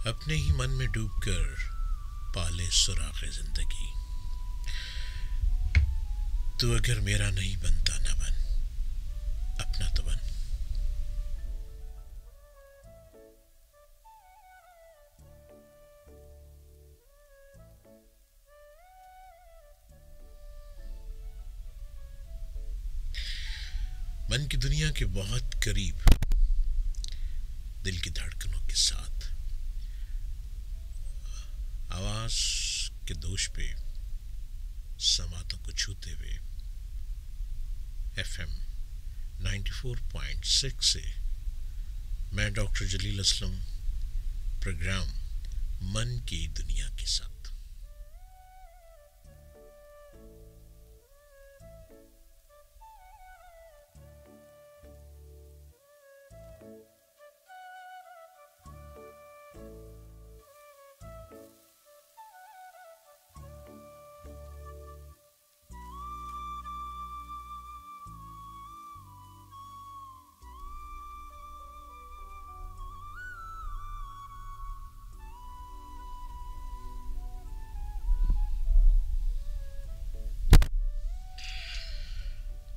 अपने ही मन में डूबकर पाले सुराग़े जिंदगी। तू अगर मेरा नहीं बनता ना बन, अपना तो बन। मन की दुनिया के बहुत करीब, दिल की धड़कनों के साथ, आवाज के दोष पे समातों को छूते हुए FM 94.6 से मैं डॉक्टर जलील असलम, प्रोग्राम मन की दुनिया के साथ।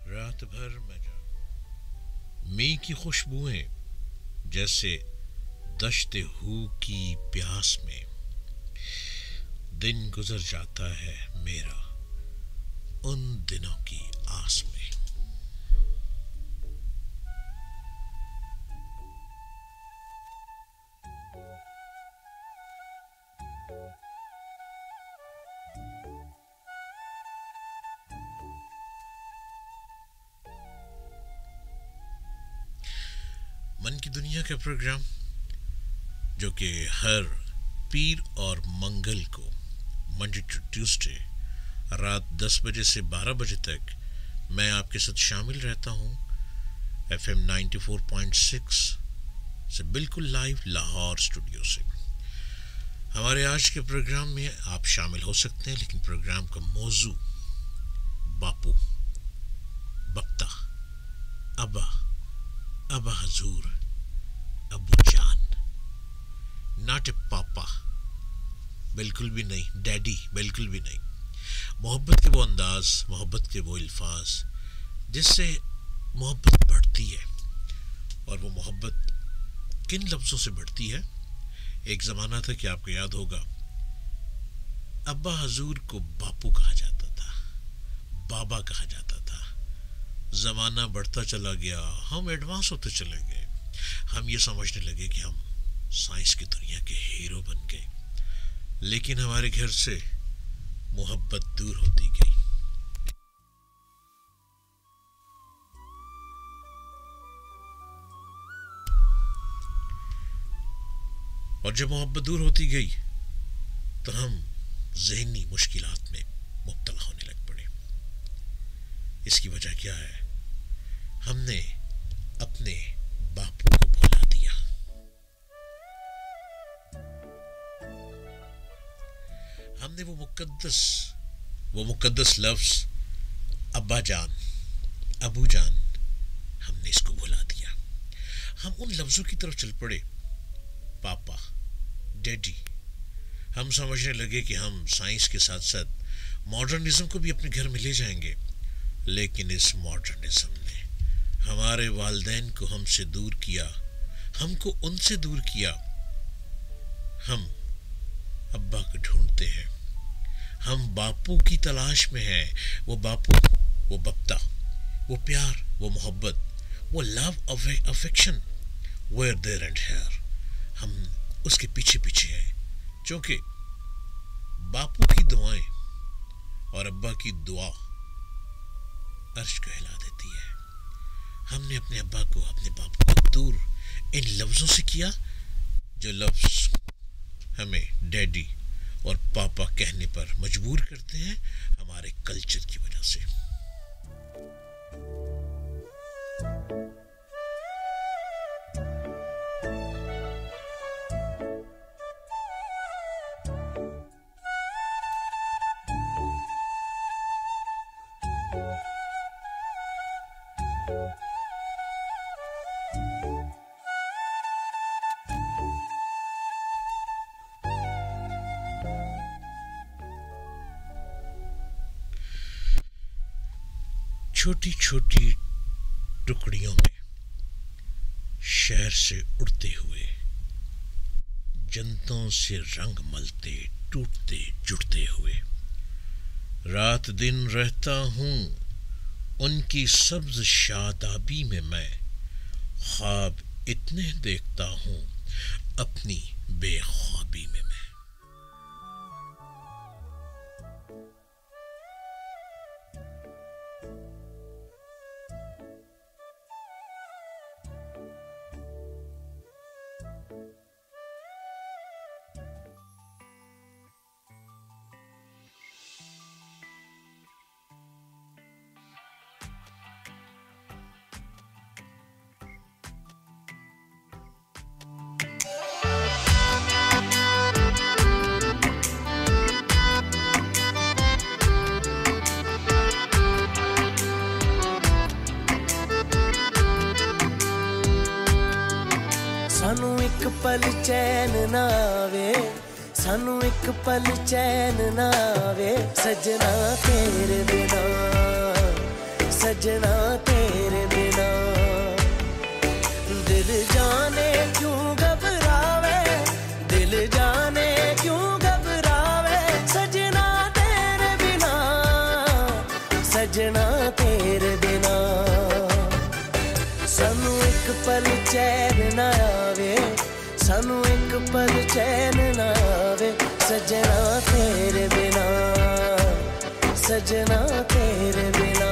रात भर मजा मी की खुशबुएं जैसे दश्ते हू की प्यास में, दिन गुजर जाता है मेरा उन दिनों की आस में। मन की दुनिया का प्रोग्राम जो कि हर पीर और मंगल को, मंडे टू ट्यूसडे, रात 10 बजे से 12 बजे तक मैं आपके साथ शामिल रहता हूं FM 94.6 से बिल्कुल लाइव लाहौर स्टूडियो से। हमारे आज के प्रोग्राम में आप शामिल हो सकते हैं, लेकिन प्रोग्राम का मौजू बापू, बप्ता, अब्बा, अब्बा हजूर, अब्बू जान, नॉट ए पापा, बिल्कुल भी नहीं, डैडी बिल्कुल भी नहीं। मोहब्बत के वो अंदाज, मोहब्बत के वो अल्फाज जिससे मोहब्बत बढ़ती है। और वो मोहब्बत किन लफ्ज़ों से बढ़ती है? एक ज़माना था कि आपको याद होगा, अब्बा हजूर को बापू कहा जाता था, बाबा कहा जाता था। ज़माना बढ़ता चला गया, हम एडवांस होते चले गए, हम ये समझने लगे कि हम साइंस की दुनिया के हीरो बन गए, लेकिन हमारे घर से मोहब्बत दूर होती गई। और जब मोहब्बत दूर होती गई तो हम ज़हनी मुश्किलात में मुब्तला होने लग पड़े। इसकी वजह क्या है? हमने अपने बापू को भुला दिया। हमने वो मुकद्दस वो मुकद्दस लफ्ज़ अब्बा जान, अबू जान, हमने इसको भुला दिया। हम उन लफ्ज़ों की तरफ चल पड़े, पापा, डैडी। हम समझने लगे कि हम साइंस के साथ साथ मॉडर्निज्म को भी अपने घर में ले जाएंगे, लेकिन इस मॉडर्निज्म ने हमारे वालिदैन को हमसे दूर किया, हमको उनसे दूर किया। हम अब्बा को ढूंढते हैं, हम बापू की तलाश में हैं। वो बापू, वो बप्ता, वो प्यार, वो मोहब्बत, वो love, affection, where there and here, हम उसके पीछे पीछे हैं। क्योंकि बापू की दुआएं और अब्बा की दुआ अर्श को हिला देती है। हमने अपने अब्बा को, अपने बापू को दूर इन लफ्ज़ों से किया, जो लफ्ज़ हमें डैडी और पापा कहने पर मजबूर करते हैं हमारे कल्चर की वजह से। छोटी छोटी टुकड़ियों में शहर से उड़ते हुए, जंतों से रंग मलते, टूटते जुड़ते हुए, रात दिन रहता हूँ उनकी सब्ज शादाबी में। मैं ख्वाब इतने देखता हूँ अपनी बेख्वाबी में। सानू एक पल चैन ना आवे, सानू एक पल चैन ना आवे, सजना तेरे बिना, सजना तेरे बिना। दिल जाने क्यों घबरावे, दिल जाने क्यों घबरावे, सजना तेरे बिना, सजना तेरे बिना। सानू एक पल चैन ना आवे, सानू एक पल चैन ना आवे, सजना तेरे बिना, सजना तेरे बिना।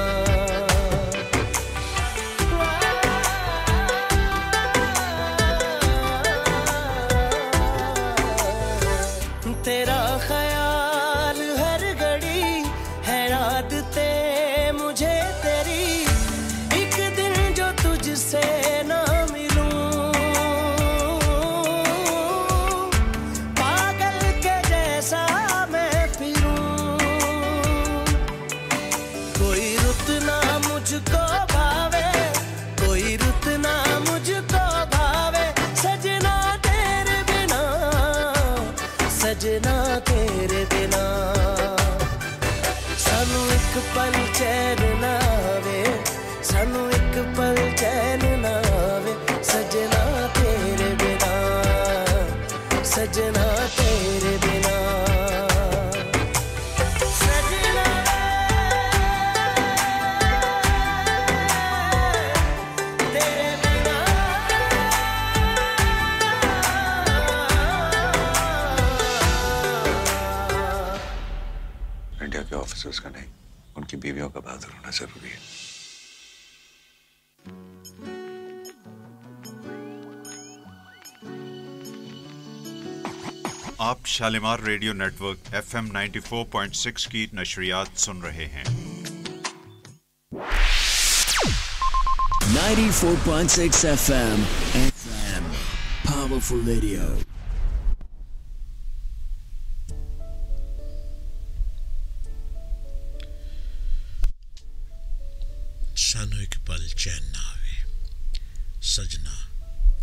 तेरा ख्याल हर घड़ी है आदते मुझे तेरी, एक दिन जो तुझसे ना मिलूं, पागल के जैसा मैं फिरूं। कोई रुत ना मुझको भावे, कोई रुत ना मुझको भावे, सजना तेरे बिना, सजना तेरे बिना। सानू एक पल चैन ना आवे, सानू एक पल चैन ना आवे, सजना तेरे बिना, सजना तेरे बिना। सजना तेरे बिना। इंडिया के ऑफिसर्स का नहीं, उनकी बीवियों का बहादुर होना जरूरी है। आप शालीमार रेडियो नेटवर्क FM 94.6 की नशरियात सुन रहे हैं। 94.6 FM, Powerful Radio. सानो एक पल चैन ना आवे सजना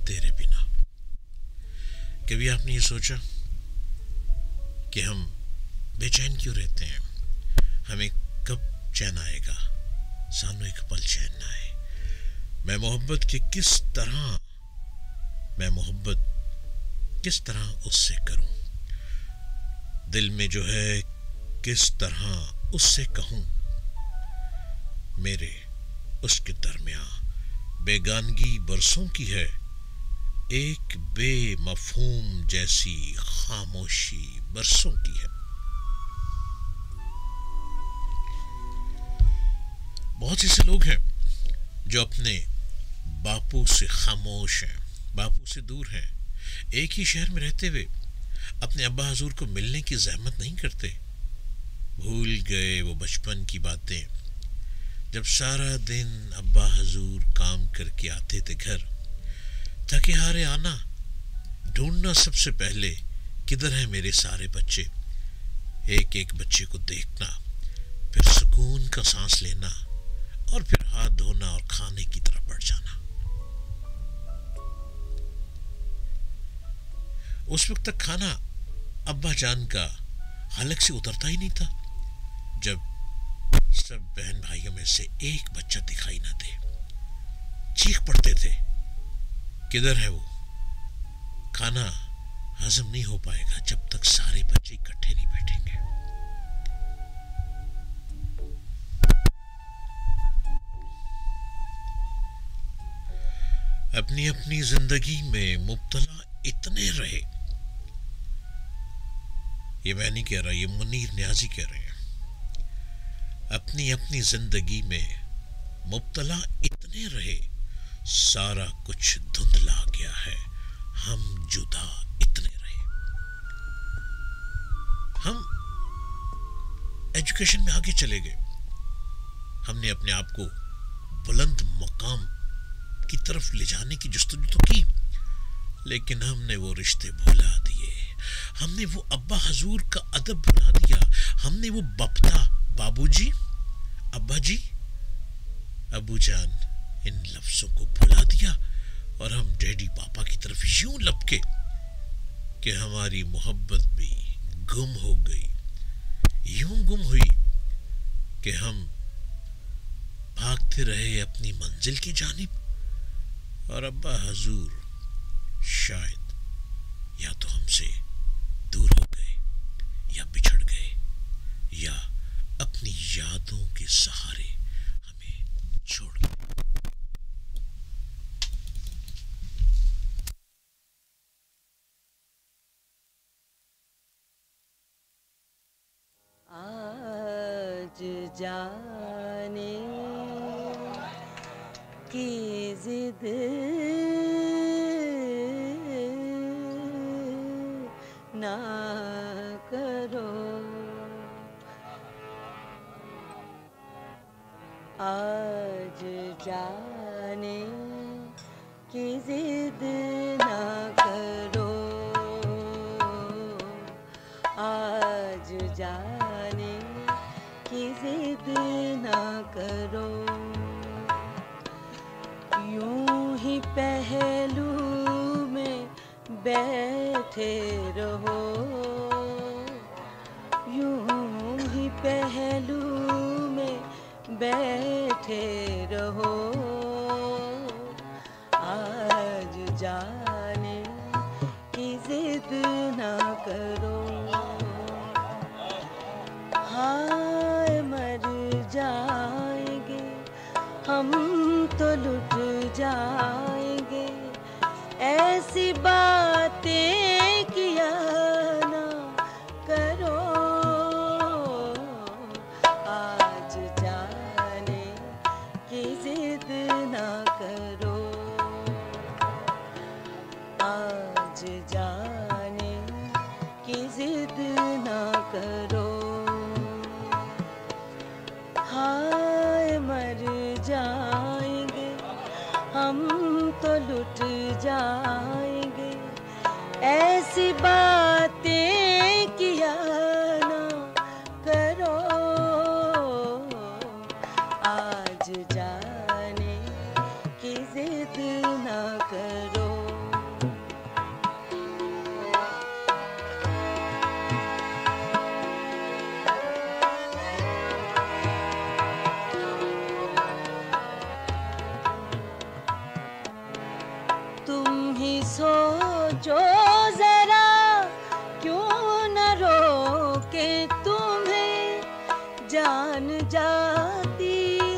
तेरे बिना। कभी आपने ये सोचा कि हम बेचैन क्यों रहते हैं? हमें कब चैन आएगा? सानो एक पल चैन ना आए। मैं मोहब्बत किस तरह उससे करूं? दिल में जो है किस तरह उससे कहूं? मेरे उसके दरमियां बेगानगी बरसों की है, एक बेमफहूम जैसी खामोशी बरसों की है। बहुत से ऐसे लोग हैं जो अपने बापू से खामोश हैं, बापू से दूर हैं, एक ही शहर में रहते हुए अपने अब्बा हजूर को मिलने की जहमत नहीं करते। भूल गए वो बचपन की बातें, जब सारा दिन अब्बा हजूर काम करके आते थे घर, थके हारे आना, ढूंढना सबसे पहले किधर हैं मेरे सारे बच्चे, एक एक बच्चे को देखना, फिर सुकून का सांस लेना और फिर हाथ धोना और खाने की तरफ बढ़ जाना। उस वक्त तक खाना अब्बा जान का हलक से उतरता ही नहीं था जब सब बहन भाइयों में से एक बच्चा दिखाई ना दे। चीख पड़ते थे, किधर है वो? खाना हजम नहीं हो पाएगा जब तक सारे बच्चे इकट्ठे नहीं बैठेंगे। अपनी अपनी जिंदगी में मुब्तला इतने रहे, ये मैं नहीं कह रहा, ये मुनीर न्याजी कह रहे हैं। अपनी अपनी जिंदगी में मुब्तला इतने रहे, सारा कुछ धुंधला गया है, हम जुदा इतने रहे। हम एजुकेशन में आगे चले गए, हमने अपने आप को बुलंद मकाम की तरफ ले जाने की जुस्तजू तो की, लेकिन हमने वो रिश्ते भुला दिए, हमने वो अब्बा हजूर का अदब भुला दिया, हमने वो बपता बाबूजी, अब्बा जी, अबू जान इन लफ्जों को भुला दिया और हम डैडी पापा की तरफ यूं लपके कि हमारी मोहब्बत भी गुम हो गई, यूं गुम हुई कि हम भागते रहे अपनी मंजिल की जानिब और अब्बा हजूर शायद या तो हमसे दूर हो गए या बिछड़ गए या अपनी यादों के सहारे हमें छोड़ गए। आज जाने की जिद ना करो, आज जाने की जिद ना करो, आज जाने की जिद ना करो, यूं ही पहलू में बैठे रहो, यूं ही पहलू में बैठे रहो, आज जाने की जिद ना करो। हाय मर जाएंगे हम तो लुट जाएंगे, ऐसी बातें किया ना करो, आज जाने की जिद ना करो, आज जाने की जिद ना करो। हाय मर जाएंगे हम तो लुट जाएंगे, जान जाती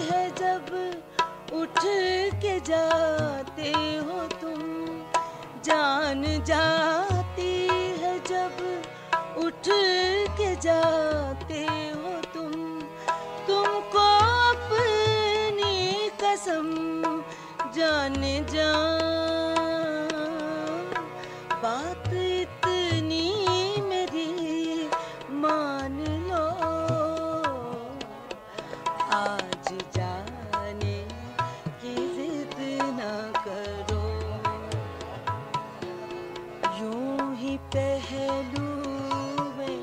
है जब उठ के जाते हो तुम, जान जाती है जब उठ के जाते हो तुमको अपनी कसम जाने जा, बात इतनी मेरी मान लो, आज जाने की जिद ना करो, यूं ही पहलू में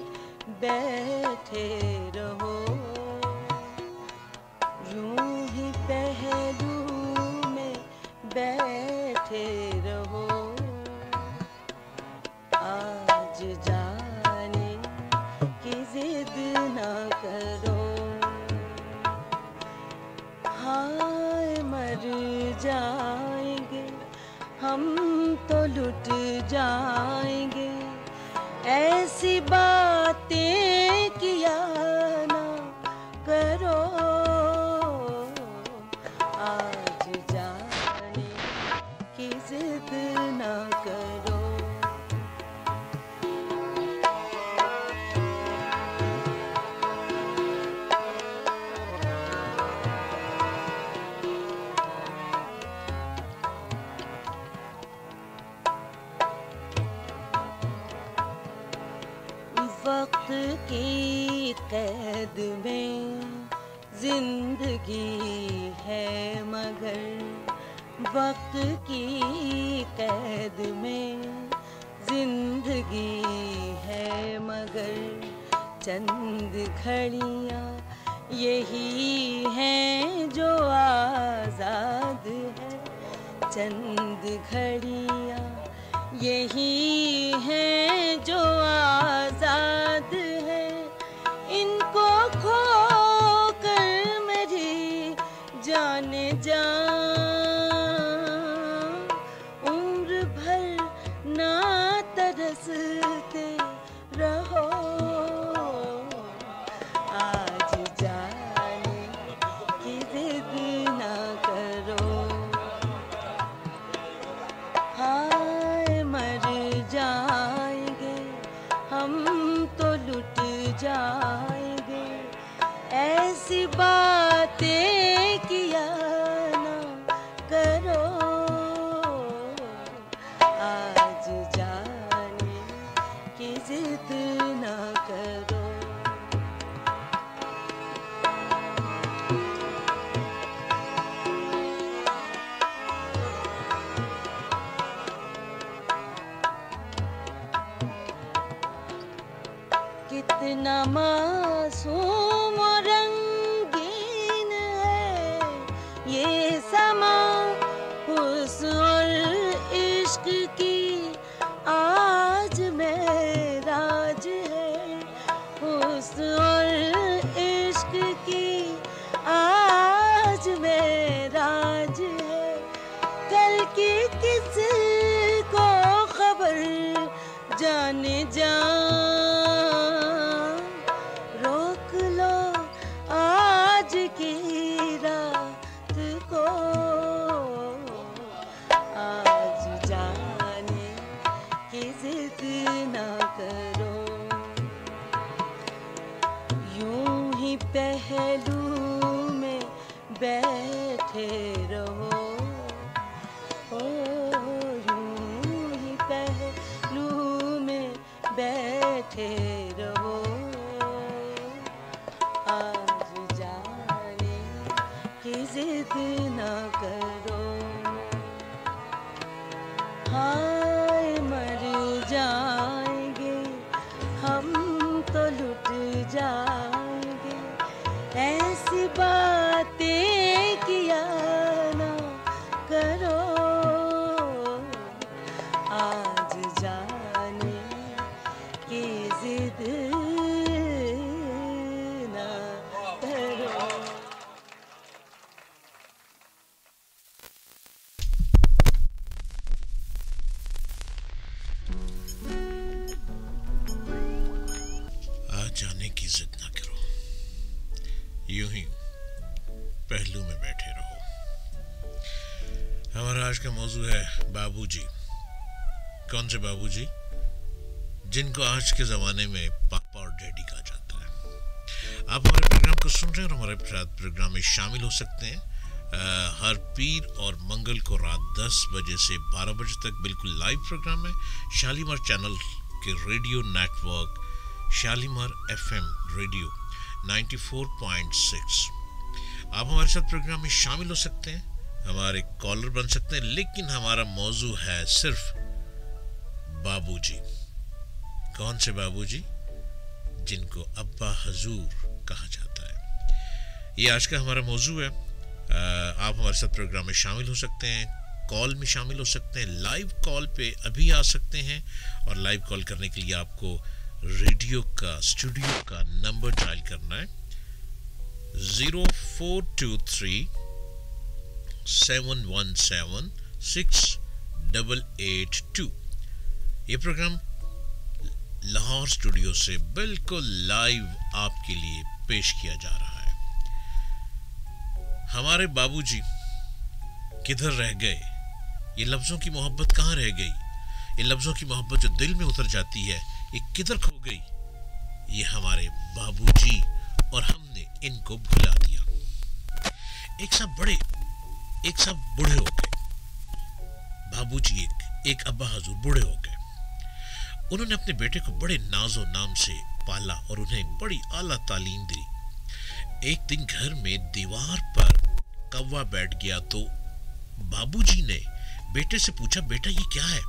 बैठे रहो, यूं ही पहलू में बैठे रहो, आज जाने की जिद ना करो, हाय मर जाएंगे हम तो लुट जाएंगे, ऐसी बातें किया ना करो, आज जाने की जिद ना करो। वक्त की कैद में जिंदगी है मगर, वक्त की कैद में जिंदगी है मगर, चंद घड़ियाँ यही हैं जो आज़ाद है, चंद घड़ियाँ यही हैं जो आज़ाद है, इनको खो कर मेरी जान जा, उम्र भर ना तरसते रहो, आज जाने की जिद ना करो, हाय मर जाएंगे हम तो लुट जाएंगे, ऐसी बातें किया ना करो, आज जाने की जिद ना करो। कितना मासूम और रंगीन है ये समा, हुस्न और इश्क की आज महराज है, हुस्न और इश्क की आज महराज है, कल की किसको खबर जाने जा, रोक लो आज की रात को, आज जाने की जिद ना करो, यूं ही पहलू में बैठे रहो, यूं ही पहलू में बैठे रहो, आज जाने की जिद ना करो, हाय मर जाएंगे हम तो लुट जाएंगे, ऐसी बातें किया ना करो, आज जाने की जिद ना करो। आज जाने की जिद ना करो, यूं ही पहलू में बैठे रहो। हमारा आज का मौजू है बाबूजी। कौन से बाबूजी? जिनको आज के ज़माने में पापा और डैडी कहा जाता है। आप हमारे प्रोग्राम को सुन रहे हैं और हमारे साथ प्रोग्राम में शामिल हो सकते हैं हर पीर और मंगल को रात 10 बजे से 12 बजे तक बिल्कुल लाइव प्रोग्राम है शालीमार चैनल के radio network Shalimar FM radio 94.6। आप हमारे साथ प्रोग्राम में शामिल हो सकते हैं, हमारे कॉलर बन सकते हैं, लेकिन हमारा मौजू है सिर्फ बाबूजी। कौन से बाबूजी? जिनको अब्बा हजूर कहा जाता है। ये आज का हमारा मौजू है। आप हमारे साथ प्रोग्राम में शामिल हो सकते हैं, कॉल में शामिल हो सकते हैं, लाइव कॉल पे अभी आ सकते हैं। और लाइव कॉल करने के लिए आपको रेडियो का स्टूडियो का नंबर डायल करना है 0423 717 6882। ये प्रोग्राम लाहौर स्टूडियो से बिल्कुल लाइव आपके लिए पेश किया जा रहा है। हमारे बाबूजी किधर रह गए? ये लफ्जों की मोहब्बत कहाँ रह गई? ये लफ्जों की मोहब्बत जो दिल में उतर जाती है, ये किधर खो गई? ये हमारे बाबूजी, और हमने इनको भुला दिया। एक साहब बूढ़े हो गए। बाबूजी एक अब्बा हजूर बूढ़े हो गए। उन्होंने अपने बेटे को बड़े नाजो नाम से पाला और उन्हें बड़ी आला तालीम दी। एक दिन घर में दीवार पर कौवा बैठ गया तो बाबूजी ने बेटे से पूछा, बेटा ये क्या है?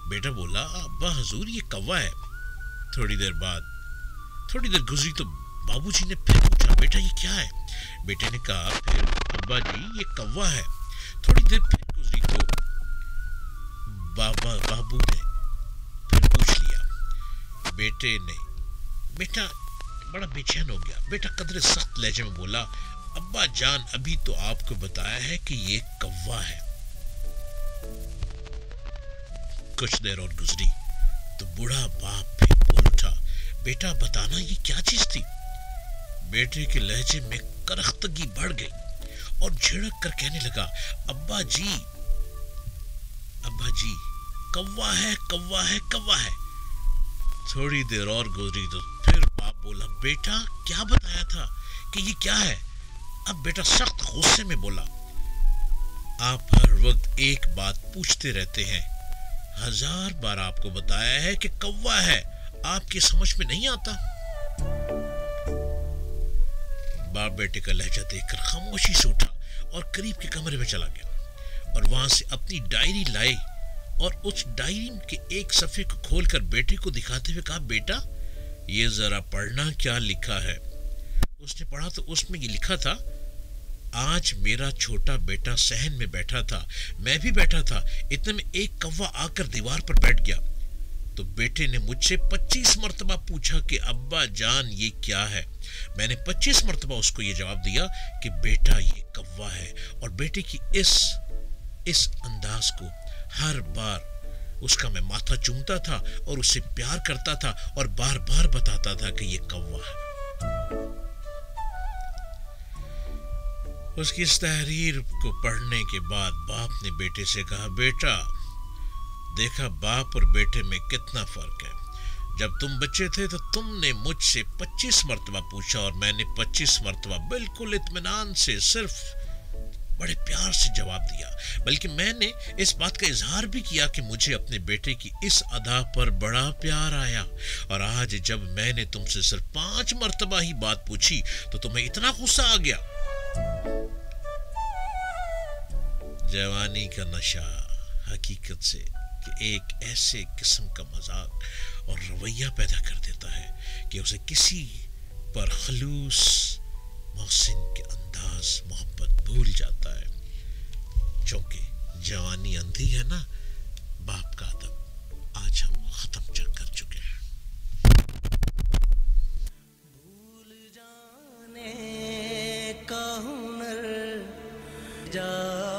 बेटा बोला, अब्बा हजूर ये कौवा है। थोड़ी देर गुजरी तो बाबूजी ने फिर पूछा, बेटा ये क्या है? बेटे ने कहा फिर, अब्बा जी ये कौवा है। थोड़ी देर फिर गुजरी तो बाबू ने फिर पूछ लिया। बेटा बड़ा बेचैन हो गया। बेटा कदरे सख्त लहजे में बोला, अब्बा जान अभी तो आपको बताया है कि ये कौवा है। कुछ देर और गुजरी तो बूढ़ा बाप फिर बोल उठा, बेटा बताना ये क्या चीज थी? बेटे के लहजे में करख्तगी बढ़ गई और झिड़क कर कहने लगा, अब्बा जी कौवा है। थोड़ी देर और गुजरी तो फिर बाप बोला, बेटा क्या बताया था कि ये क्या है? अब बेटा सख्त गुस्से में बोला, आप हर वक्त एक बात पूछते रहते हैं, 1000 बार आपको बताया है कि कौवा है, आपकी समझ में नहीं आता। बाप बेटे का लहजा देखकर खामोशी से उठा और करीब के कमरे में चला गया और वहां से अपनी डायरी लाए और उस डायरी के एक सफ़े को खोलकर बेटे को दिखाते हुए कहा, बेटा ये जरा पढ़ना क्या लिखा है। उसने पढ़ा तो उसमें ये लिखा था, आज मेरा छोटा बेटा सहन में बैठा था, मैं भी बैठा था, इतने में एक कौवा आकर दीवार पर बैठ गया। तो बेटे ने मुझसे 25 मर्तबा पूछा कि अब्बा जान ये क्या है। मैंने 25 मर्तबा उसको ये जवाब दिया कि बेटा ये कौवा है। और बेटे की इस अंदाज को हर बार उसका मैं माथा चूमता था और उससे प्यार करता था और बार बार बताता था कि ये कौवा है। उसकी इस तहरीर को पढ़ने के बाद बाप ने बेटे से कहा, बेटा देखा बाप और बेटे में कितना फर्क है। जब तुम बच्चे थे तो तुमने मुझसे 25 मर्तबा पूछा और मैंने 25 मर्तबा बिल्कुल इत्मीनान से, सिर्फ बड़े प्यार से जवाब दिया। बल्कि मैंने इस बात का इजहार भी किया कि मुझे अपने बेटे की इस अदा पर बड़ा प्यार आया। और आज जब मैंने तुमसे सिर्फ 5 मर्तबा ही बात पूछी तो तुम्हें इतना गुस्सा आ गया। जवानी का नशा हकीकत से कि एक ऐसे किस्म का मजाक और रवैया पैदा कर देता है कि उसे किसी पर खलूस मोहसिन के अंदाज मोहब्बत भूल जाता है। क्योंकि जवानी अंधी है ना, बाप का अदब आज हम खत्म कर चुके हैं। भूल जाने का हुनर जाओ,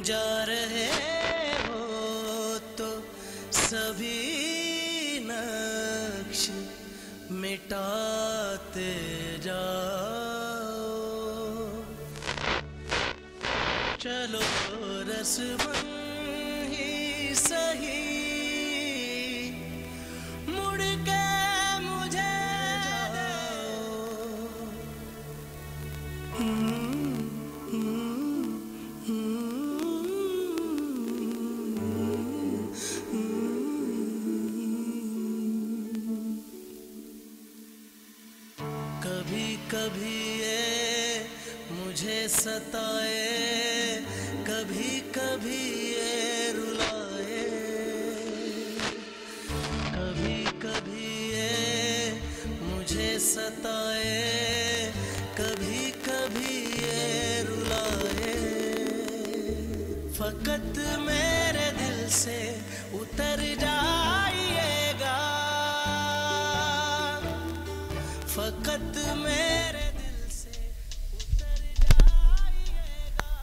जा रहे हो तो सभी नक्श मिटाते जाओ। चलो रस्म ही सही मुड़ के मुझे कभी कभी ये मुझे सताए, कभी कभी ये रुलाए, कभी कभी ये मुझे सताए, कभी कभी ये रुलाए। फकत मेरे दिल से उतर जाइएगा, फकत मेरे दिल से उतर जाइएगा।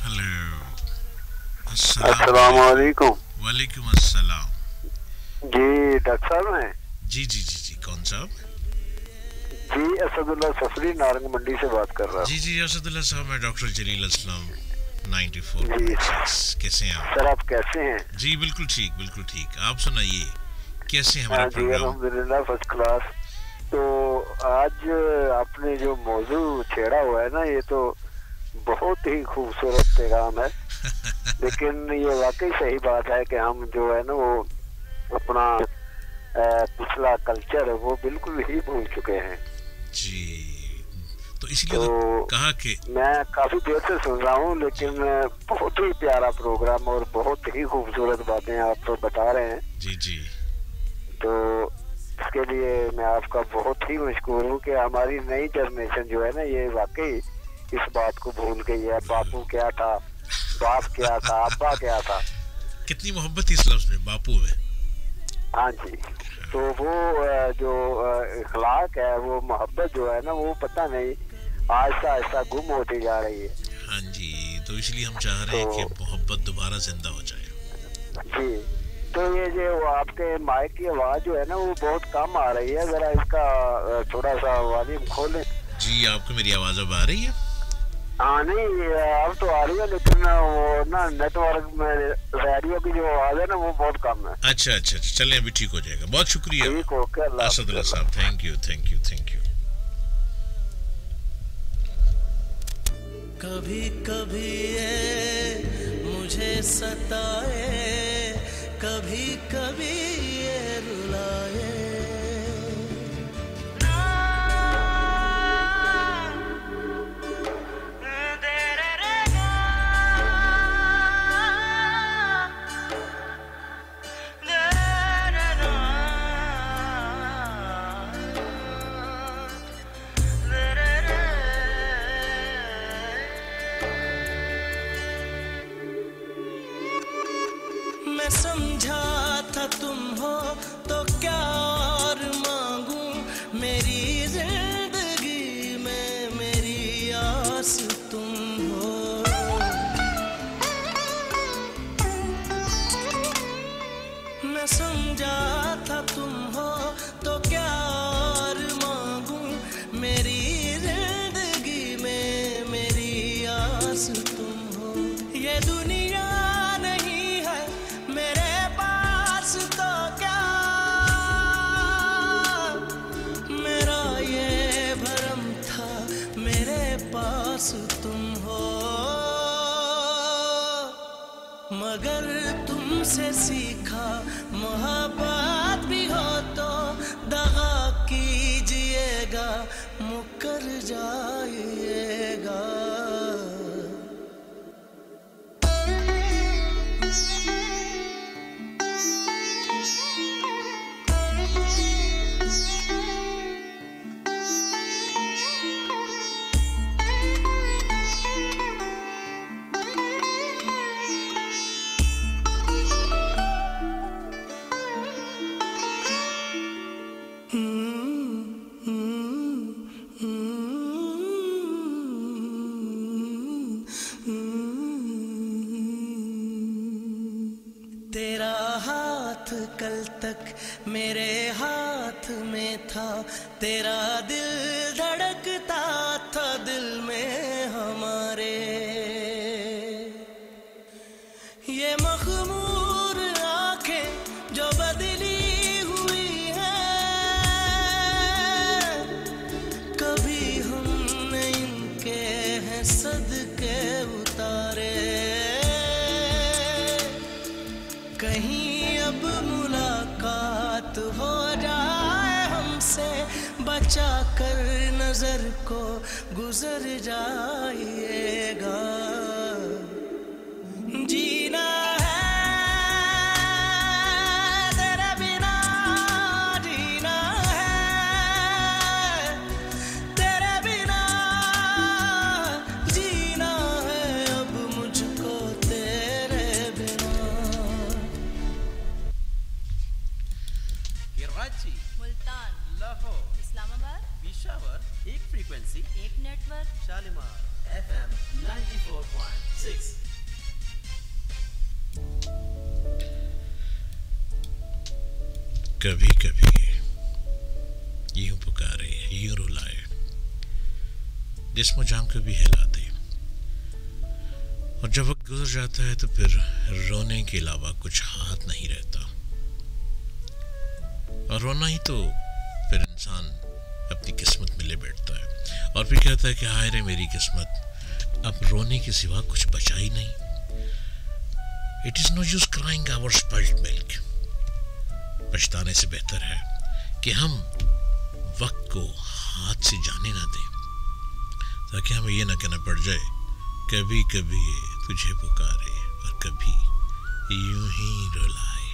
हेलो, अस्सलाम वालेकुम। वालेकुम अस्सलाम। जी डॉक्टर साहब हैं? जी जी जी जी, कौन साहब? जी असदुल्ला सफरी नारंग मंडी से बात कर रहा हूँ। जी जी असदुल्ला साहब, मैं डॉक्टर जलील असलम 94.6। कैसे हैं आप? सर आप कैसे हैं? जी बिल्कुल ठीक, बिल्कुल ठीक। आप सुनाइए, कैसे हैं हमारा हाँ जी प्रोग्राम? अल्हम्दुलिल्लाह फर्स्ट क्लास। तो आज आपने जो मौजू छेड़ा हुआ है ना, ये तो बहुत ही खूबसूरत पैगाम है। लेकिन ये वाकई सही बात है कि हम जो है ना वो अपना पिछला कल्चर वो बिल्कुल ही भूल चुके हैं। जी, तो इसलिए तो कहा कि मैं काफी देर से सुन रहा हूँ, लेकिन बहुत ही प्यारा प्रोग्राम और बहुत ही खूबसूरत बातें आप तो बता रहे हैं। जी जी, तो इसके लिए मैं आपका बहुत ही मशकूर हूँ कि हमारी नई जनरेशन जो है ना ये वाकई इस बात को भूल गई है। बापू क्या था, बाप क्या था, अब्बा क्या था। कितनी मोहब्बत इस लफ्ज में, बापू में। हाँ जी, तो वो जो इखलाक है, वो मोहब्बत जो है ना, वो पता नहीं आहिस्ता आहिस्ता गुम होती जा रही है। हाँ जी, तो इसलिए हम चाह रहे हैं कि मोहब्बत दोबारा जिंदा हो जाए। जी, तो ये जो आपके माइक की आवाज जो है ना वो बहुत कम आ रही है, जरा इसका थोड़ा सा वॉल्यूम खोलें। जी, आपको मेरी आवाज अब आ रही है? हाँ नहीं अब तो आ रही है, लेकिन वो ना नेटवर्क में रेडियो की जो आवाज है ना वो बहुत कम है। अच्छा अच्छा, चलें अभी ठीक हो जाएगा। बहुत शुक्रिया ठीक हो क्या असदुल्ला साहब, thank you thank you thank you. कभी कभी ये मुझे सताए, कभी कभी ये रुलाए। मैं समझा था तुम हो तो क्या और मांगू, मेरी जिंदगी में मेरी आस तुम हो। मैं समझा था तुम हो तो क्या और मांगू, मेरी जिंदगी में मेरी आस तुम हो। ये दुनिया तो क्या मेरा ये भरम था, मेरे पास तुम हो। मगर तुमसे सीखा मोहब्बत भी हो तो दगा कीजिएगा, मुकर जाइएगा। तक मेरे हाथ में था, तेरा दिल धड़कता था दिल में हमारे। ये मखमूर आंखें जो बदली हुई हैं, कभी हमने इनके हैं सदके उतारे। कहीं अब मुलाकात हो जाए हमसे, बचा कर नजर को गुजर जाइएगा। जीना है तेरे बिना, जीना है तेरे बिना, जीना है अब मुझको तेरे बिना। कराची, मुल्तान, लाहौर, इस्लामाबाद, पेशावर, एक फ्रीक्वेंसी, एक नेटवर्क, शालीमार FM 94.6। कभी कभी यूं पुकारे, यूं रुलाए, जिस्म जान को भी हिला दे। और जब वक्त गुजर जाता है तो फिर रोने के अलावा कुछ हाथ नहीं रहता। और रोना ही तो फिर इंसान अपनी किस्मत में ले बैठता है और फिर कहता है कि हाय रे मेरी किस्मत, अब रोने के सिवा कुछ बचा ही नहीं। It is no use crying over spilled milk. पछताने से बेहतर है कि हम वक्त को हाथ से जाने ना दें, ताकि हमें ये ना कहना पड़ जाए कभी कभी ये तुझे पुकारे और कभी यूं ही रुलाए।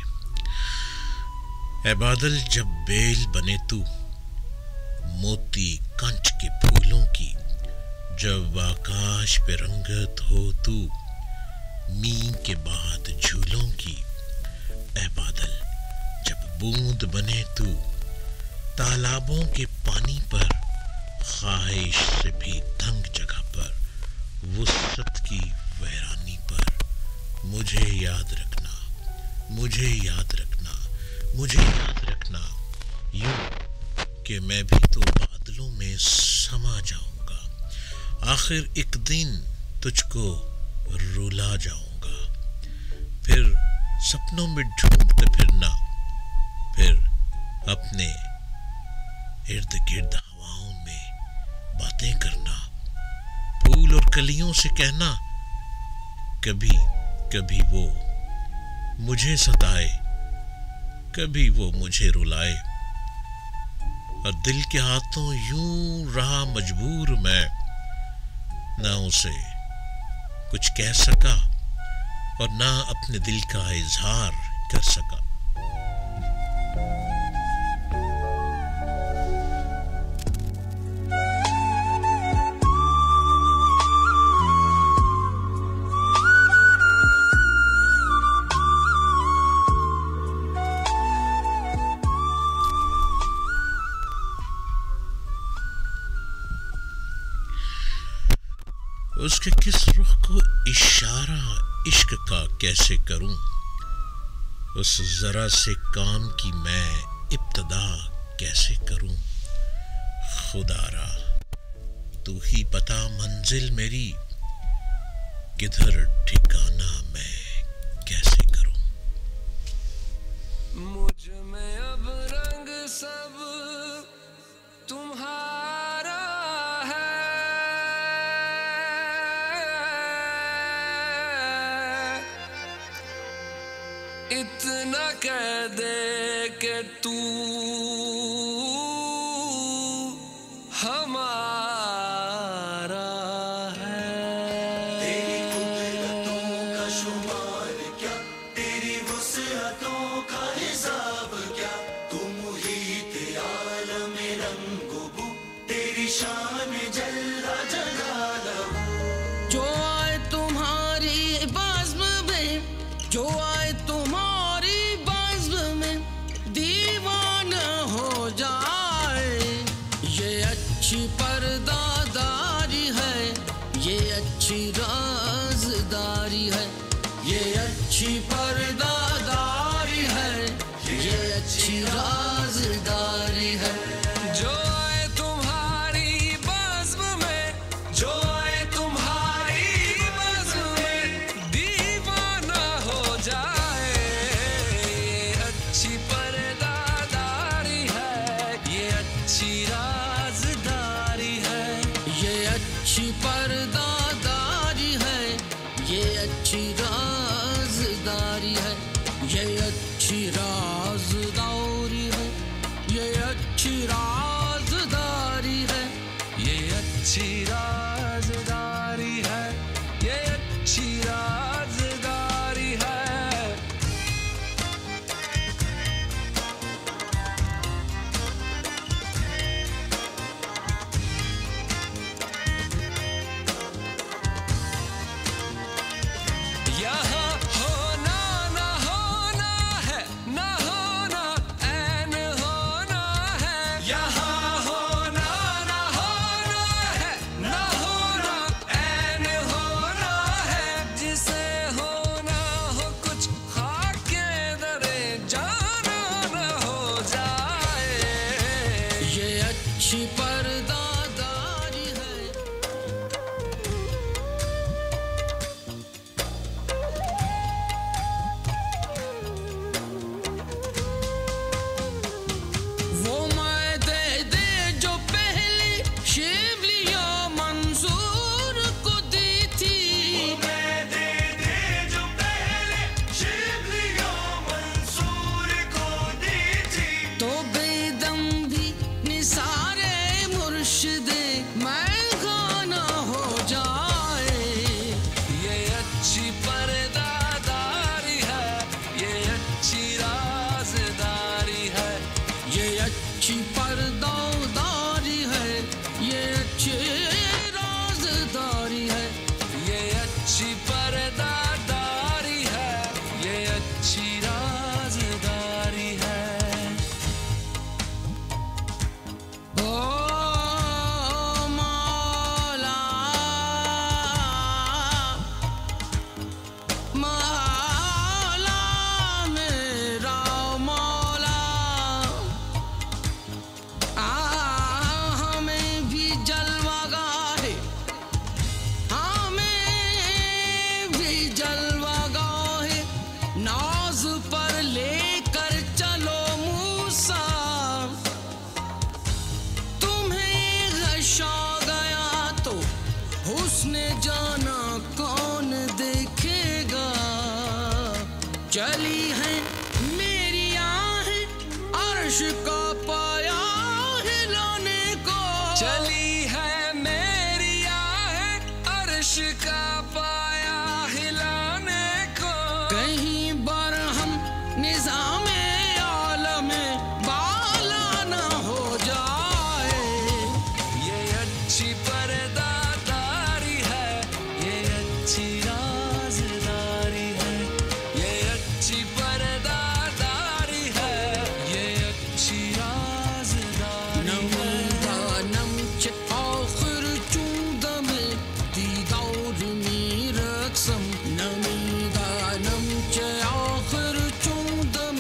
ऐ बादल जब बेल बने तू, मोती कंच के फूलों की, जब आकाश पे रंगत हो तू, मींह के बाद झूलों की। ऐ बादल जब बूंद बने तू, तालाबों के पानी पर, ख्वाहिश से भी तंग जगह पर, वुसअत की वीरानी पर। मुझे याद रखना, मुझे याद रखना, मुझे याद रखना, यूं कि मैं भी तो बादलों में समा जाऊंगा। आखिर एक दिन तुझको रुला जाऊंगा। फिर सपनों में ढूंढते फिरना, फिर अपने इर्द गिर्द हवाओं में बातें करना, फूल और कलियों से कहना कभी कभी वो मुझे सताए, कभी वो मुझे रुलाए। और दिल के हाथों यूं रहा मजबूर मैं, ना उसे कुछ कह सका और ना अपने दिल का इजहार कर सका। उसके किस रुख को इशारा इश्क का कैसे करूं, उस जरा से काम की मैं इब्तदा कैसे करूं। खुदारा तू ही पता मंजिल मेरी, किधर ठिकाना मैं कैसे करूं। मुझ में अब रंग सब तुम्हारा है, इतना कह दे कि तू हमारा है। तेरी कुदरतों का शुमार क्या, तेरी वुसअतों का हिसाब क्या, तू मुहीत आलम रंगो बू, तेरी शान जल्ला जलालहू। जो आए तुम्हारी बज़्म में, जो आए तुम्हारी बज़्म में, दीवाना हो जाए। ये अच्छी पर्दादारी है, ये अच्छी राज़दारी है, ये अच्छी पर्दादारी है, ये अच्छी पर्दादारी है। वो मैं दे जो पहली शिवलिया मंसूर को दी थी, वो मैं दे जो पहले शिवलिया मंसूर को दी थी, तो बेदम भी निसारे मुर्शिदे मैं गाना हो जाए। ये अच्छी पर्दादारी है, ये अच्छी राज़दारी है, ये अच्छी पर्दादारी है, ये अच्छी राज़दारी है, ये अच्छी पर्दादारी है, ये अच्छी राज़दारी है। ओ मौला मौला मेरा मौला, हमें भी जलवागाहे, हमें भी जलवागाहे नाज पर लेकर चलो मूसा। तुम्हें गशा गया तो हुस्ने जाना कौन देखेगा। चली है मेरी आहें अर्श का पाया हिलाने को, चली है मेरी आहें अर्श का पाया हिलाने को। कहीं बार हम निज़ामे आलमे बाला ना हो जाए। ये अच्छी पर्दादारी है, ये अच्छी राज़दारी है, ये अच्छी पर्दादारी है, ये अच्छी राज़दारी है। नम चे आखिर चूंदम दीदार मीरक्सम, नम चे आखिर चूंदम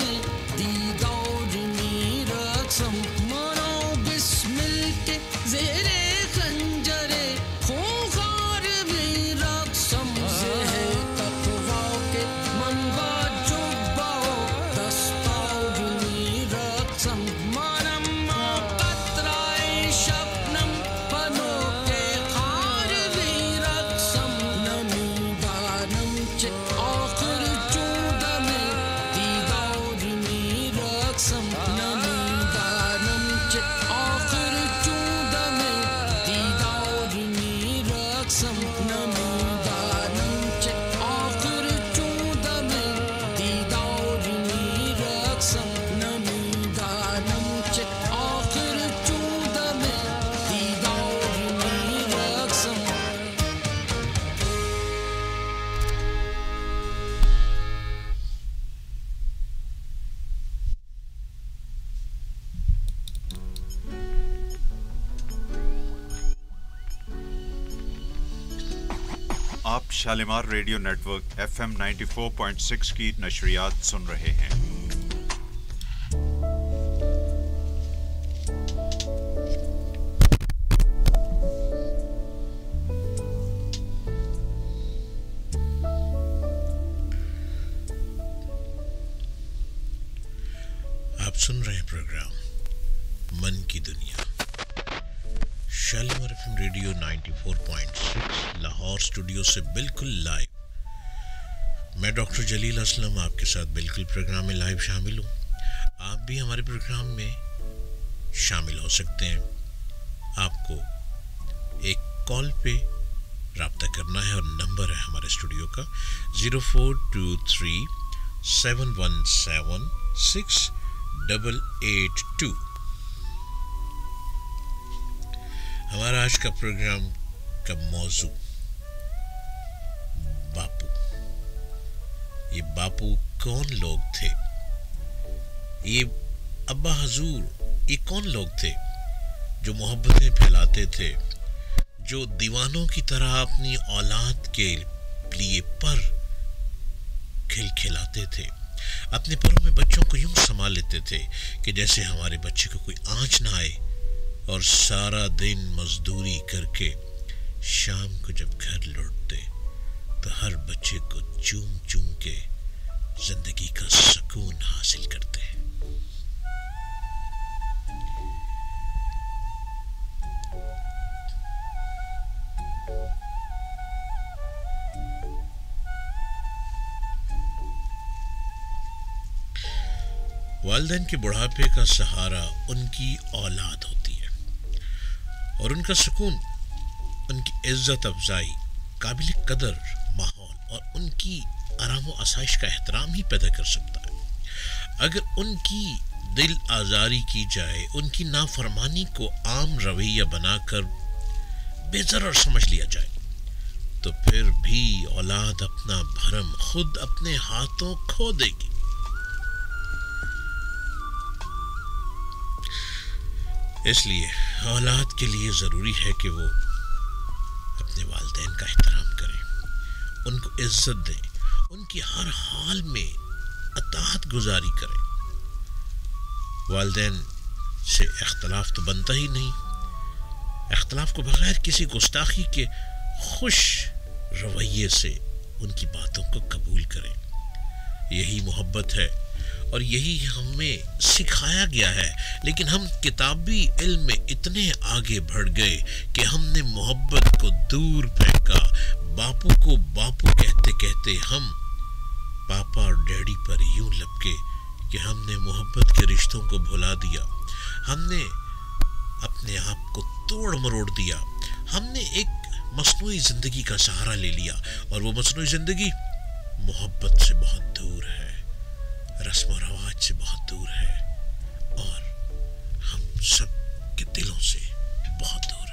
दीदार मीरक्सम। मनो बिस्मिल के ज़ेरे खंजरे खूंखार मीरक्सम, ज़ेहे तक़वा के मनवा जुब्बाओ दस्तार मीरक्सम। मनम कतराए शबनम बनो के खार मीरक्सम, नम चे आखिर चूंदम दीदार मीरक्सम, नम चे आखिर चूंदम दीदार मीरक्सम, नम चे आखिर चूंदम दीदार मीरक्सम, नम चे आखिर चूंदम दीदार मीरक्सम। आप शालिमार रेडियो नेटवर्क FM 94.6 की नशरियात सुन रहे हैं। आप सुन रहे हैं प्रोग्राम मन की दुनिया, Shalimar FM radio 94.6 Lahore studio से बिल्कुल लाइव। मैं डॉक्टर जलील असलम आपके साथ बिल्कुल प्रोग्राम में लाइव शामिल हूँ। आप भी हमारे प्रोग्राम में शामिल हो सकते हैं। आपको एक कॉल पे रब्ता करना है और नंबर है हमारे स्टूडियो का 0423-717-6882। हमारा आज का प्रोग्राम का मौजू बापू। ये बापू कौन लोग थे? ये अब्बा हजूर, ये कौन लोग थे जो मोहब्बतें फैलाते थे, जो दीवानों की तरह अपनी औलाद के लिए पर खिलखिलाते थे, अपने परों में बच्चों को यूं संभाल लेते थे कि जैसे हमारे बच्चे को कोई आंच ना आए और सारा दिन मजदूरी करके शाम को जब घर लौटते तो हर बच्चे को चूम चूम के जिंदगी का सुकून हासिल करते हैं। वालिदैन के बुढ़ापे का सहारा उनकी औलाद होती है और उनका सुकून, उनकी इज्जत अफजाई, काबिल कदर माहौल और उनकी आराम व आसाइश का एहतराम ही पैदा कर सकता है। अगर उनकी दिल आज़ारी की जाए, उनकी नाफरमानी को आम रवैया बनाकर बेज़रर समझ लिया जाए, तो फिर भी औलाद अपना भरम खुद अपने हाथों खो देगी। इसलिए औलाद के लिए ज़रूरी है कि वो अपने वालिदैन का एहतराम करें, उनको इज्जत दें, उनकी हर हाल में अताअत गुजारी करें। वालिदैन से इख्तलाफ तो बनता ही नहीं, इख्तलाफ को बगैर किसी गुस्ताखी के खुश रवैये से उनकी बातों को कबूल करें। यही मोहब्बत है और यही हमें सिखाया गया है। लेकिन हम किताबी इल्म में इतने आगे बढ़ गए कि हमने मोहब्बत को दूर फेंका। बापू को बापू कहते कहते हम पापा और डैडी पर यूं लपके कि हमने मोहब्बत के रिश्तों को भुला दिया। हमने अपने आप को तोड़ मरोड़ दिया। हमने एक मसनूई जिंदगी का सहारा ले लिया और वो मसनूई जिंदगी मोहब्बत से बहुत दूर है, रस्म और रवाज से बहुत दूर है और हम सब के दिलों से बहुत दूर है।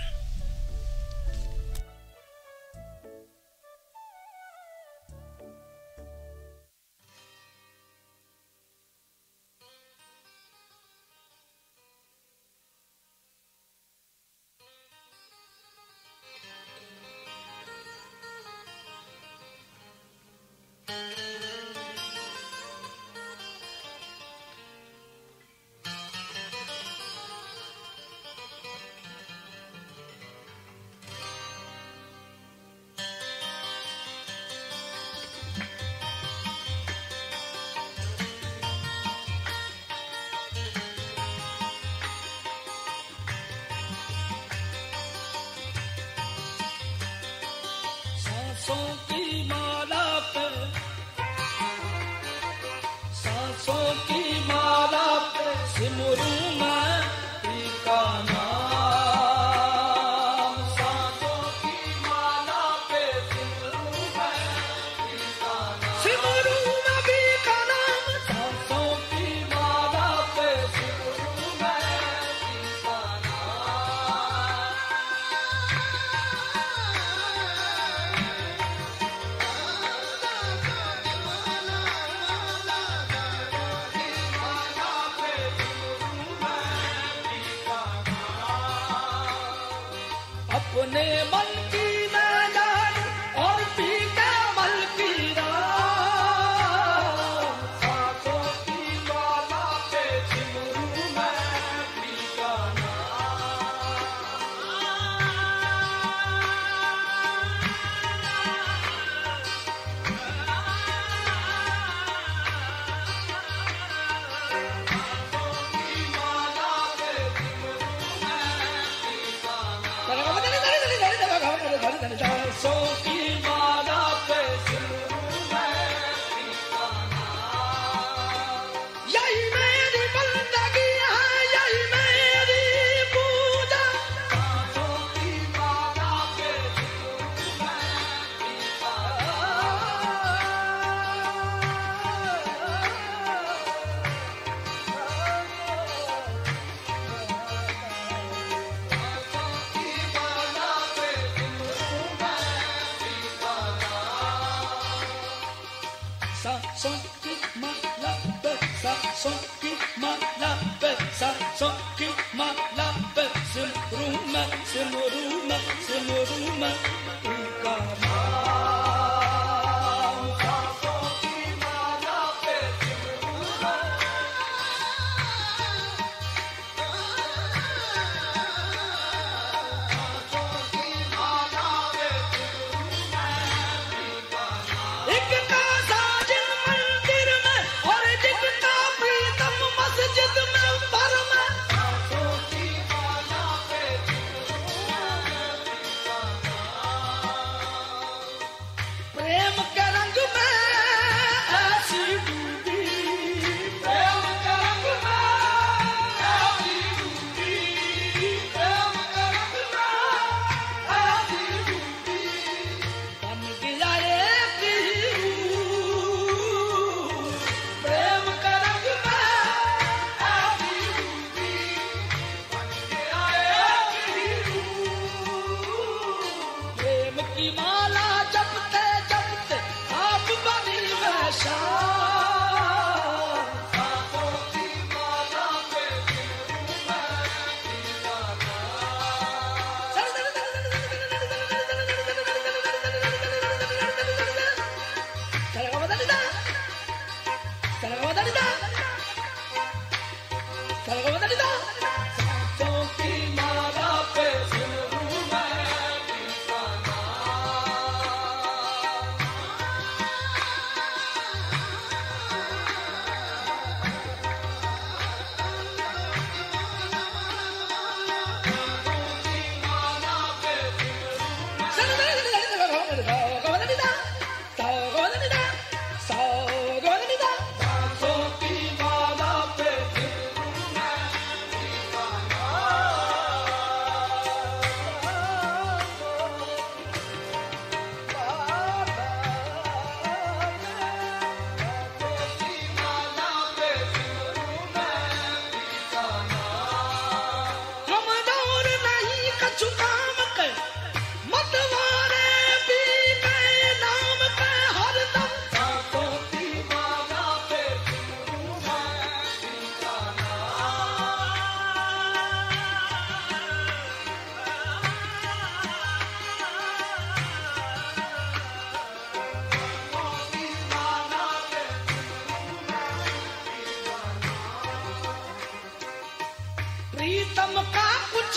प्रीतम का कुछ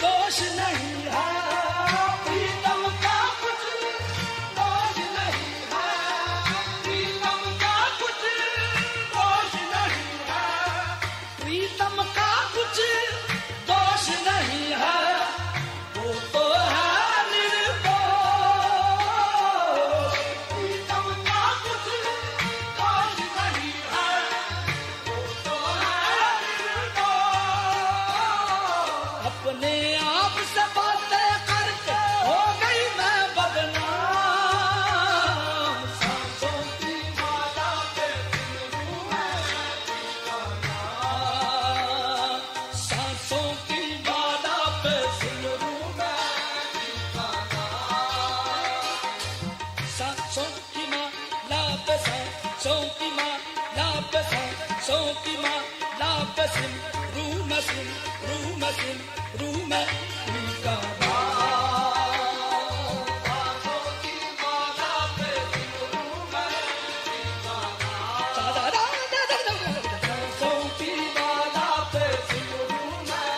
दोष नहीं है, प्रीतम का कुछ दोष नहीं है, प्रीतम का कुछ दोष नहीं है, प्रीतम का कुछ दोष नहीं है, वो तो है निर्दोष, प्रीतम का कुछ दोष नहीं है, वो तो है निर्दोष। अपने आप से बातें करके हो गई मैं बदनाम, सांसों की माला पे सिमरूं मैं ठिकाना, सांसों की माला पे सिमरूं मैं ठिकाना, सांसों की माला पे सांसों की माला पे सांसों की माला पे सिमरूं मैं सिमरूं मैं सिमरूं मैं ठिकाना, सांसों की माला पे सिमरूं मैं ठिकाना, सांसों की माला पे सिमरूं मैं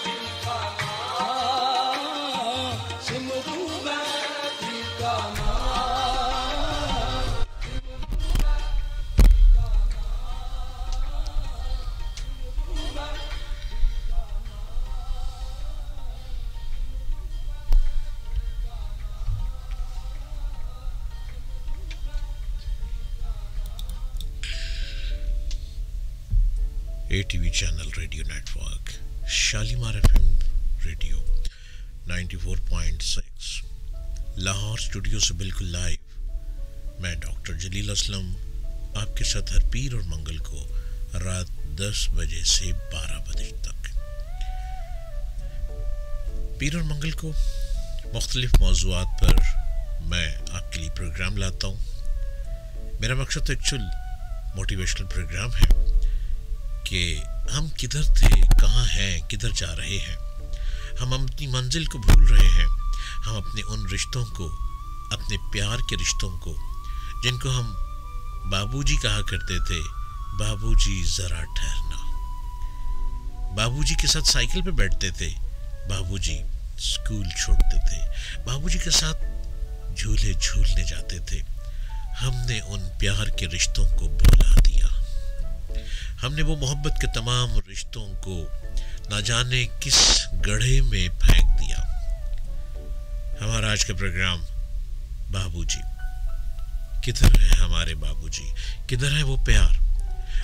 ठिकाना, सिमरूं मैं ठिकाना। ATV channel radio network, Shalimar FM radio 94.6 Lahore studio से बिल्कुल लाइव। मैं डॉक्टर जलील असलम आपके साथ हर पीर और मंगल को रात 10 बजे से 12 बजे तक पीर और मंगल को मुख्तलिफ मौज़ूआत पर मैं आपके लिए प्रोग्राम लाता हूँ। मेरा मकसद तो एक्चुअल मोटिवेशनल प्रोग्राम है कि हम किधर थे, कहाँ हैं, किधर जा रहे हैं। हम अपनी मंजिल को भूल रहे हैं। हम अपने उन रिश्तों को, अपने प्यार के रिश्तों को, जिनको हम बाबूजी कहा करते थे, बाबूजी ज़रा ठहरना, बाबूजी के साथ साइकिल पे बैठते थे, बाबूजी स्कूल छोड़ते थे, बाबूजी के साथ झूले झूलने जाते थे। हमने उन प्यार के रिश्तों को भुला दिया। हमने वो मोहब्बत के तमाम रिश्तों को ना जाने किस गड्ढे में फेंक दिया। हमारा आज का प्रोग्राम बाबूजी, किधर है हमारे बाबूजी, किधर है वो प्यार।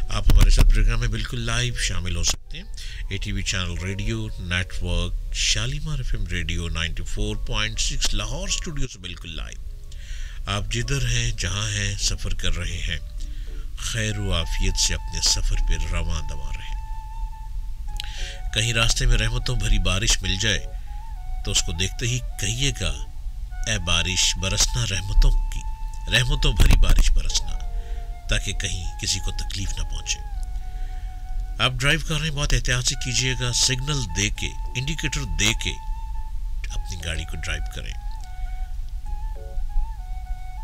आप हमारे साथ प्रोग्राम में बिल्कुल लाइव शामिल हो सकते हैं। ATV channel radio network, Shalimar FM radio 94.6 Lahore studio से बिल्कुल लाइव। आप जिधर हैं, जहां हैं, सफ़र कर रहे हैं, खैर व आफियत से अपने सफ़र पर रवां दवा रहें। कहीं रास्ते में रहमतों भरी बारिश मिल जाए तो उसको देखते ही कहिएगा, ए बारिश बरसना रहमतों की, रहमतों भरी बारिश बरसना, ताकि कहीं किसी को तकलीफ ना पहुंचे। आप ड्राइव कर रहे हैं, बहुत एहतियात से कीजिएगा। सिग्नल दे के, इंडिकेटर दे के अपनी गाड़ी को ड्राइव करें।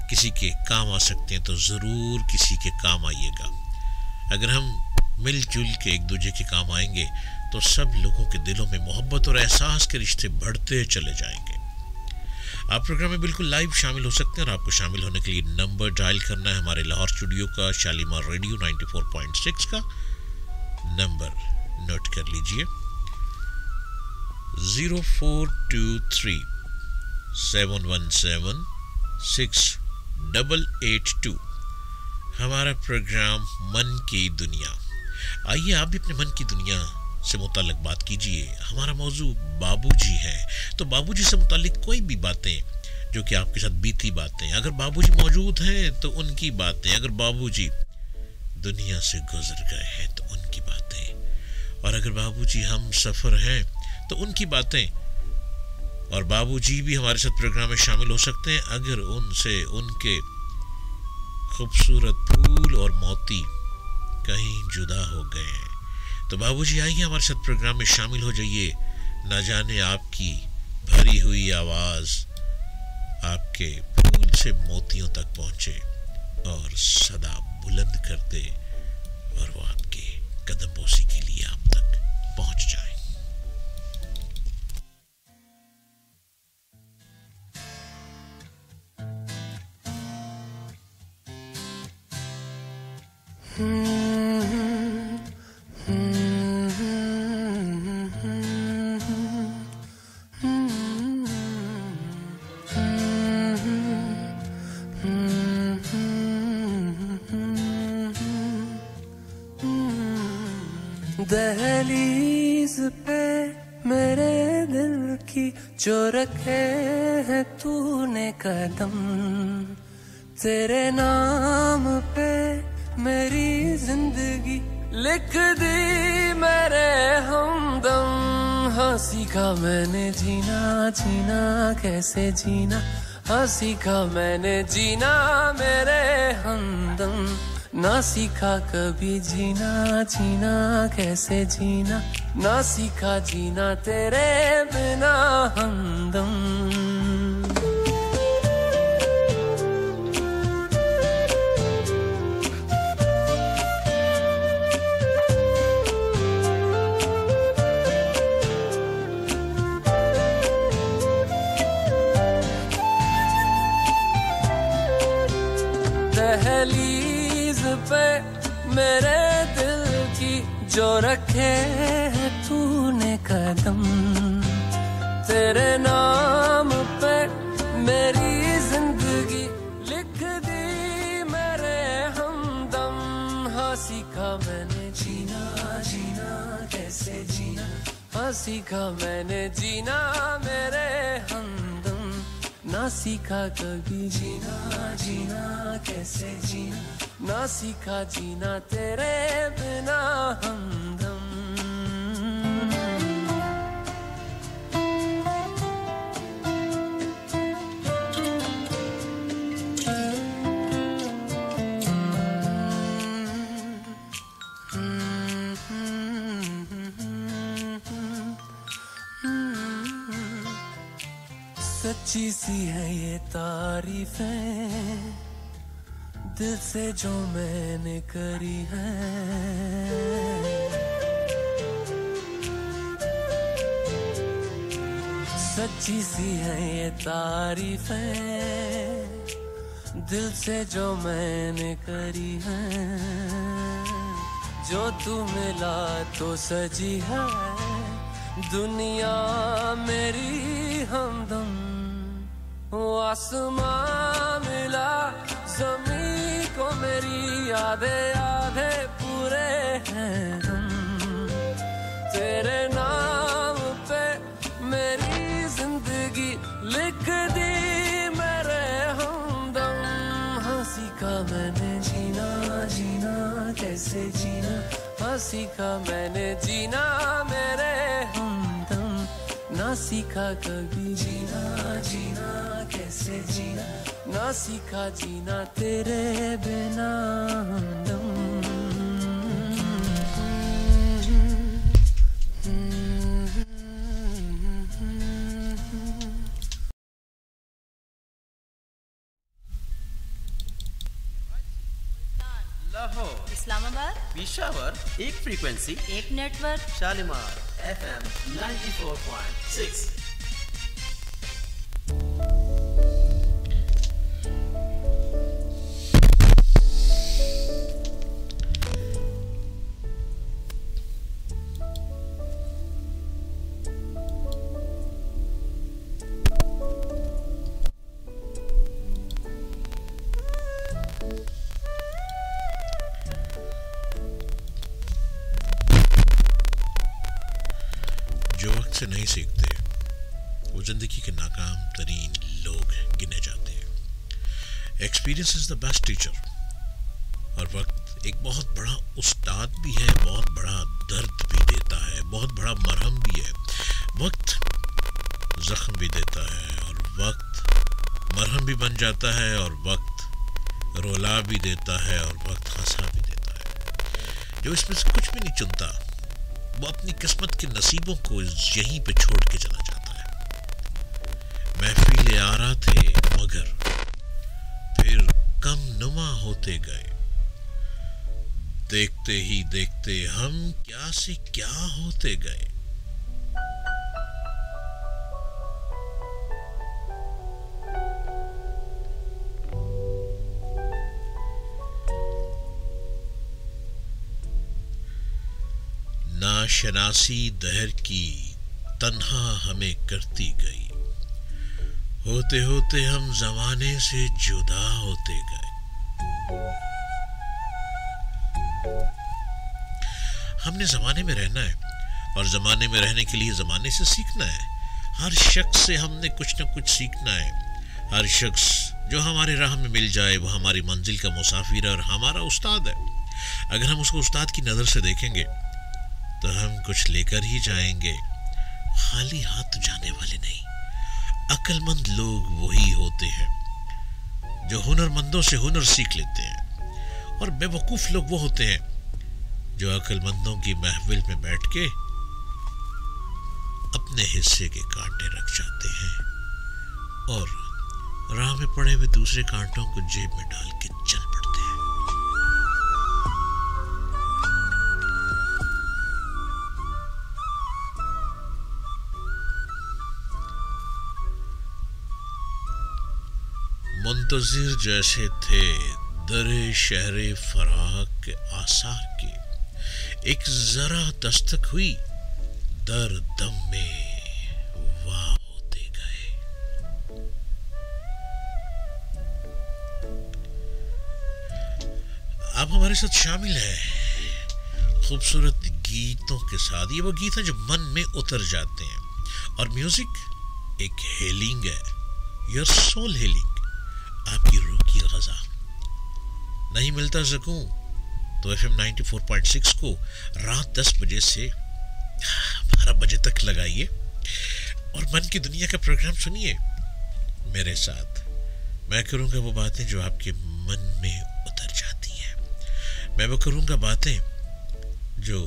किसी के काम आ सकते हैं तो ज़रूर किसी के काम आइएगा। अगर हम मिलजुल के एक दूसरे के काम आएंगे तो सब लोगों के दिलों में मोहब्बत और एहसास के रिश्ते बढ़ते चले जाएंगे। आप प्रोग्राम में बिल्कुल लाइव शामिल हो सकते हैं और आपको शामिल होने के लिए नंबर डायल करना है हमारे लाहौर स्टूडियो का, शालीमार रेडियो 94.6 का नंबर नोट कर लीजिए, 0423 717 6882। हमारा प्रोग्राम मन की दुनिया। आइए आप भी अपने मन की दुनिया से मुताल्लिक बात कीजिए। हमारा मौजू बाबूजी है, तो बाबूजी से मुताल्लिक कोई भी बातें जो कि आपके साथ बीती बातें, अगर बाबूजी मौजूद हैं तो उनकी बातें, अगर बाबूजी दुनिया से गुजर गए हैं तो उनकी बातें, और अगर बाबूजी हम सफ़र हैं तो उनकी बातें। और बाबूजी भी हमारे साथ प्रोग्राम में शामिल हो सकते हैं अगर उनसे उनके खूबसूरत फूल और मोती कहीं जुदा हो गए हैं। तो बाबूजी आइए हमारे साथ प्रोग्राम में शामिल हो जाइए। ना जाने आपकी भरी हुई आवाज़ आपके फूल से मोतियों तक पहुँचे और सदा बुलंद कर दे और वो आपके कदम बोसी के लिए आप तक पहुँच जाए। दहलीज पे मेरे दिल की जो रखे है तूने कदम, तेरे नाम पे मेरी जिंदगी लिख दी मेरे हमदम। हाँ सीखा मैंने जीना, जीना कैसे जीना, हाँ सीखा मैंने जीना मेरे हमदम। ना सीखा कभी जीना, जीना कैसे जीना, ना सीखा जीना तेरे बिना हमदम। दहलीज पे मेरे दिल की जो रखे है तूने कदम, तेरे नाम पे मेरी जिंदगी लिख दी मेरे हमदम। हाँ सीखा मैंने जीना, जीना कैसे जीना, हाँ सीखा मैंने जीना मेरे हमदम। ना सीखा कभी जीना, जीना कैसे जीना, ना सीखा जीना तेरे बिना हमदम। सच्ची सी है ये तारीफें दिल से जो मैंने करी है, सच्ची सी है ये तारीफें दिल से जो मैंने करी है। जो तू मिला तो सजी है दुनिया मेरी हमदम। आसमां मिला ज़मीं को मेरी आधे आधे पूरे हैं हम, तेरे नाम पे मेरी जिंदगी लिख दी मेरे हमदम। हाँ सीखा मैंने जीना, जीना कैसे जीना, हाँ सीखा मैंने जीना मेरे हमदम। ना सीखा कभी जीना, जीना कैसे जीना, ना सीखा जीना तेरे बिना हमदम। लाहौर, इस्लामाबाद, पेशावर, एक फ्रीक्वेंसी, एक नेटवर्क, शालीमार FM 94.6। नहीं सीखते वो जिंदगी के नाकाम तरीन लोग गिने जाते हैं। Experience is the best teacher, और वक्त एक बहुत बड़ा उस्ताद भी है, बहुत बड़ा दर्द भी देता है, बहुत बड़ा मरहम भी है। वक्त जख्म भी देता है, और वक्त मरहम भी बन जाता है, और वक्त रोला भी देता है, और वक्त हंसा भी देता है। जो इसमें से कुछ भी नहीं चुनता वो अपनी किस्मत के नसीबों को यहीं पे छोड़ के चला जाता है। महफिले आरा थे मगर फिर कम नुमा होते गए, देखते ही देखते हम क्या से क्या होते गए। नाशनासी दहर की तन्हा हमें करती गई, होते होते हम जमाने से जुदा होते गए। हमने ज़माने में रहना है और ज़माने में रहने के लिए ज़माने से सीखना है। हर शख्स से हमने कुछ न कुछ सीखना है। हर शख्स जो हमारे राह में मिल जाए वो हमारी मंजिल का मुसाफिर और हमारा उस्ताद है। अगर हम उसको उस्ताद की नज़र से देखेंगे तो हम कुछ लेकर ही जाएंगे, खाली हाथ तो जाने वाले नहीं। अक्लमंद लोग वही होते हैं जो हुनरमंदों से हुनर सीख लेते हैं, और बेवकूफ़ लोग वो होते हैं जो अक्लमंदों की महफिल में बैठ के अपने हिस्से के कांटे रख जाते हैं और राह में पड़े हुए दूसरे कांटों को जेब में डाल के चल पड़ते हैं। मुंतजिर जैसे थे दरे शहरे फराग के आसार के, एक जरा दस्तक हुई दर दम में वाह होते गए। आप हमारे साथ शामिल हैं खूबसूरत गीतों के साथ। ये वो गीत हैं जो मन में उतर जाते हैं, और म्यूजिक एक हीलिंग है, योर सोल हीलिंग, आपकी रूह की ग़ज़ा। नहीं मिलता सकूं तो FM 94.6 को रात 10 बजे से 12 बजे तक लगाइए और मन की दुनिया का प्रोग्राम सुनिए मेरे साथ। मैं करूंगा वो बातें जो आपके मन में उतर जाती हैं। मैं वो करूंगा बातें जो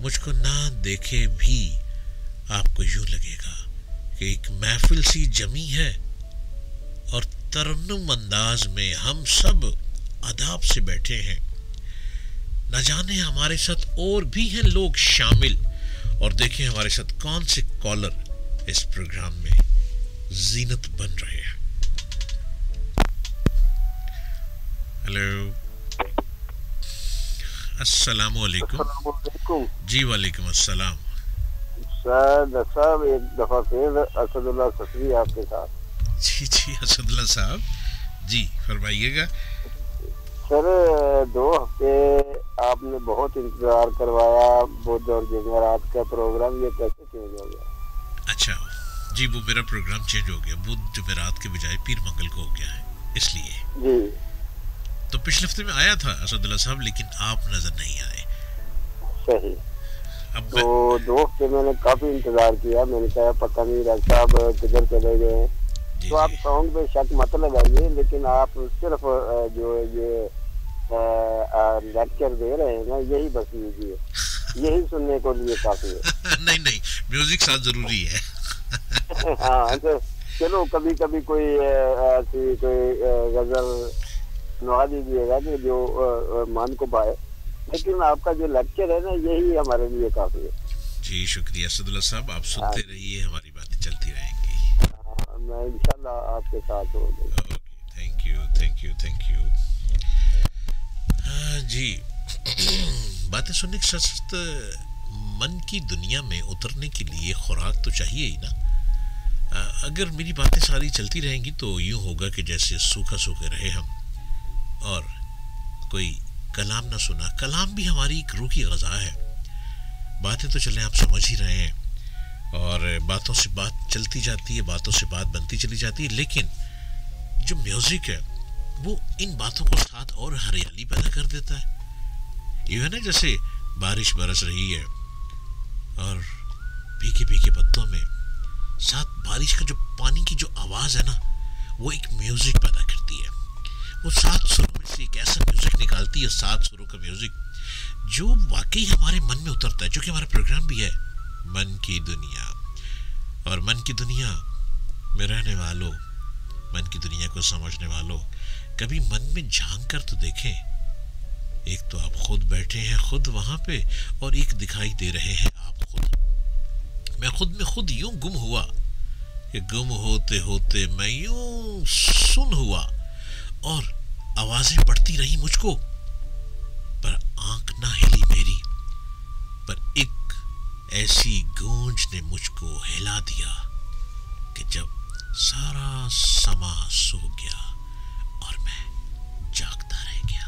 मुझको ना देखे भी आपको यूं लगेगा कि एक महफिल सी जमी है और तरन्नुम अंदाज में हम सब आदाब से बैठे हैं। न जाने हमारे साथ और भी हैं लोग शामिल, और देखें हमारे साथ कौन से कॉलर इस प्रोग्राम में जीनत बन रहे हैं। हेलो, अस्सलाम वालेकुम। जी वालेकुम अस्सलाम। सर साहब एक दफा फिर असदुल्ला सफरी आपके साथ। जी जी असदुल्ला साहब जी फरमाइएगा। सर 2 हफ्ते आपने बहुत इंतजार करवाया, बुध और जुमेरात का प्रोग्राम, ये कैसे चेंज हो गया? अच्छा जी, वो मेरा प्रोग्राम चेंज हो गया, बुध जुमेरात के बजाय पीर मंगल को हो गया है, इसलिए जी। तो पिछले हफ्ते में आया था असदुल्ला साहब, लेकिन आप नजर नहीं आए। सही। अब तो 2 हफ्ते मैंने काफी इंतजार किया, मैंने कहा पता नहीं राज साहब किधर चले गए हैं। तो आप सॉन्ग पे शक मत लगाइए, लेकिन आप सिर्फ जो ये लेक्चर दे रहे हैं ना, यही बस लीजिए, यही सुनने को लिए काफी है। नहीं नहीं, म्यूजिक साथ जरूरी है। हाँ तो चलो कभी कभी कोई ऐसी कोई गजल सुना दीजिएगा कि जो मन को पाए, लेकिन आपका जो लेक्चर है ना, यही हमारे लिए काफी है। जी शुक्रिया असदुल्ला साहब, आप सुनते रहिए, हमारी बातें चलती रहेंगी। मैं इंशाल्लाह आपके साथ हूँ। Okay, thank you thank you thank you. हाँ जी, बातें सुनने के साथ मन की दुनिया में उतरने के लिए खुराक तो चाहिए ही ना। अगर मेरी बातें सारी चलती रहेंगी तो यूं होगा कि जैसे सूखा सूखे रहे हम और कोई कलाम ना सुना। कलाम भी हमारी एक रूह की ग़ज़ा है। बातें तो चलें, आप समझ ही रहे हैं, और बातों से बात चलती जाती है, बातों से बात बनती चली जाती है, लेकिन जो म्यूजिक है वो इन बातों को साथ और हरियाली पैदा कर देता है। ये है ना, जैसे बारिश बरस रही है और भीगे भीगे पत्तों में साथ बारिश का जो पानी की जो आवाज़ है ना, वो एक म्यूजिक पैदा करती है। वो 7 सुरों में से एक ऐसा म्यूजिक निकालती है, 7 सुरों का म्यूजिक, जो वाकई हमारे मन में उतरता है, जो कि हमारा प्रोग्राम भी है मन की दुनिया। और मन की दुनिया में रहने वालों, मन की दुनिया को समझने वालों, कभी मन में झांक कर तो देखें। एक तो आप खुद बैठे हैं, खुद वहां पे, और एक दिखाई दे रहे हैं आप खुद। मैं खुद में खुद यूं गुम हुआ कि गुम होते होते मैं यूं सुन हुआ, और आवाजें पड़ती रही मुझको, पर आंख ना हिली मेरी, पर एक ऐसी गूंज ने मुझको हिला दिया कि जब सारा समा सो गया और मैं जागता रह गया।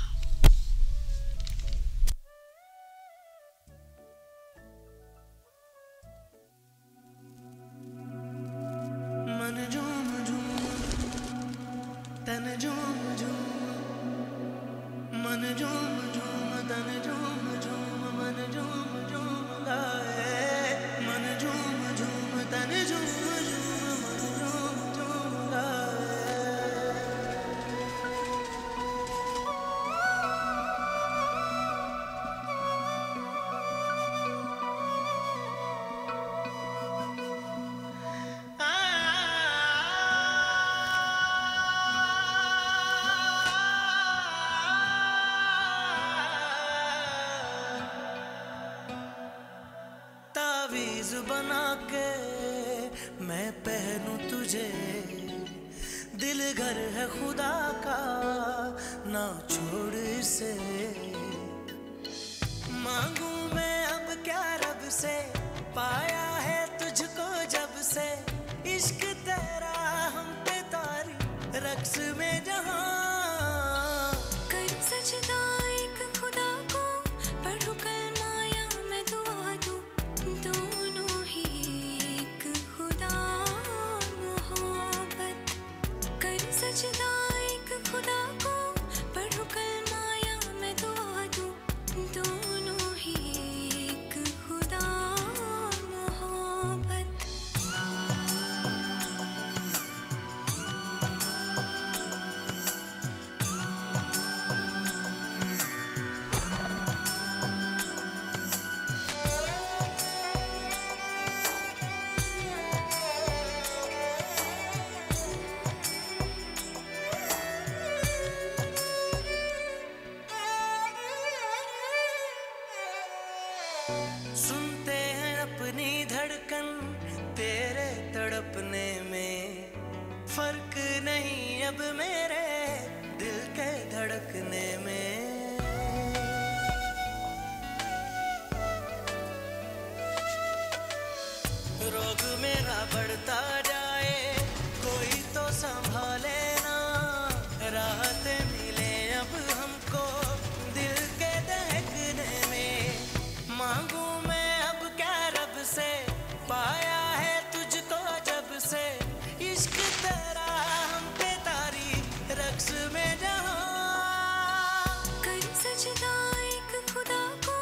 तावीज बना के मैं पहनूं तुझे, दिल घर है खुदा का ना छोड़ इसे। मांगू मैं अब क्या रब से, पाया है तुझको जब से, इश्क तेरा हम पे तारी रक्स में जहां। कर सजदा एक खुदा को, पढ़ूं कलमा या मैं दुआ दूं, दोनों ही एक खुदा मोहब्बत। कर सजदा एक खुदा को, पढ़ूं कलमा या मैं दुआ दूं, दोनों ही एक खुदा मोहब्बत। सुनते हैं अपनी धड़कन तेरे तड़पने में, फर्क नहीं अब मेरे दिल के धड़कने में। रोग मेरा बढ़ता जाए कोई तो संभाले ना, राहत मिले अब हमको दिल के दहकने में। मांगू मैं अब क्या रब से, पाया है तुझको जब से, इश्क तेरा हम पे तारी रक्स में जहां। कर सजदा एक खुदा को,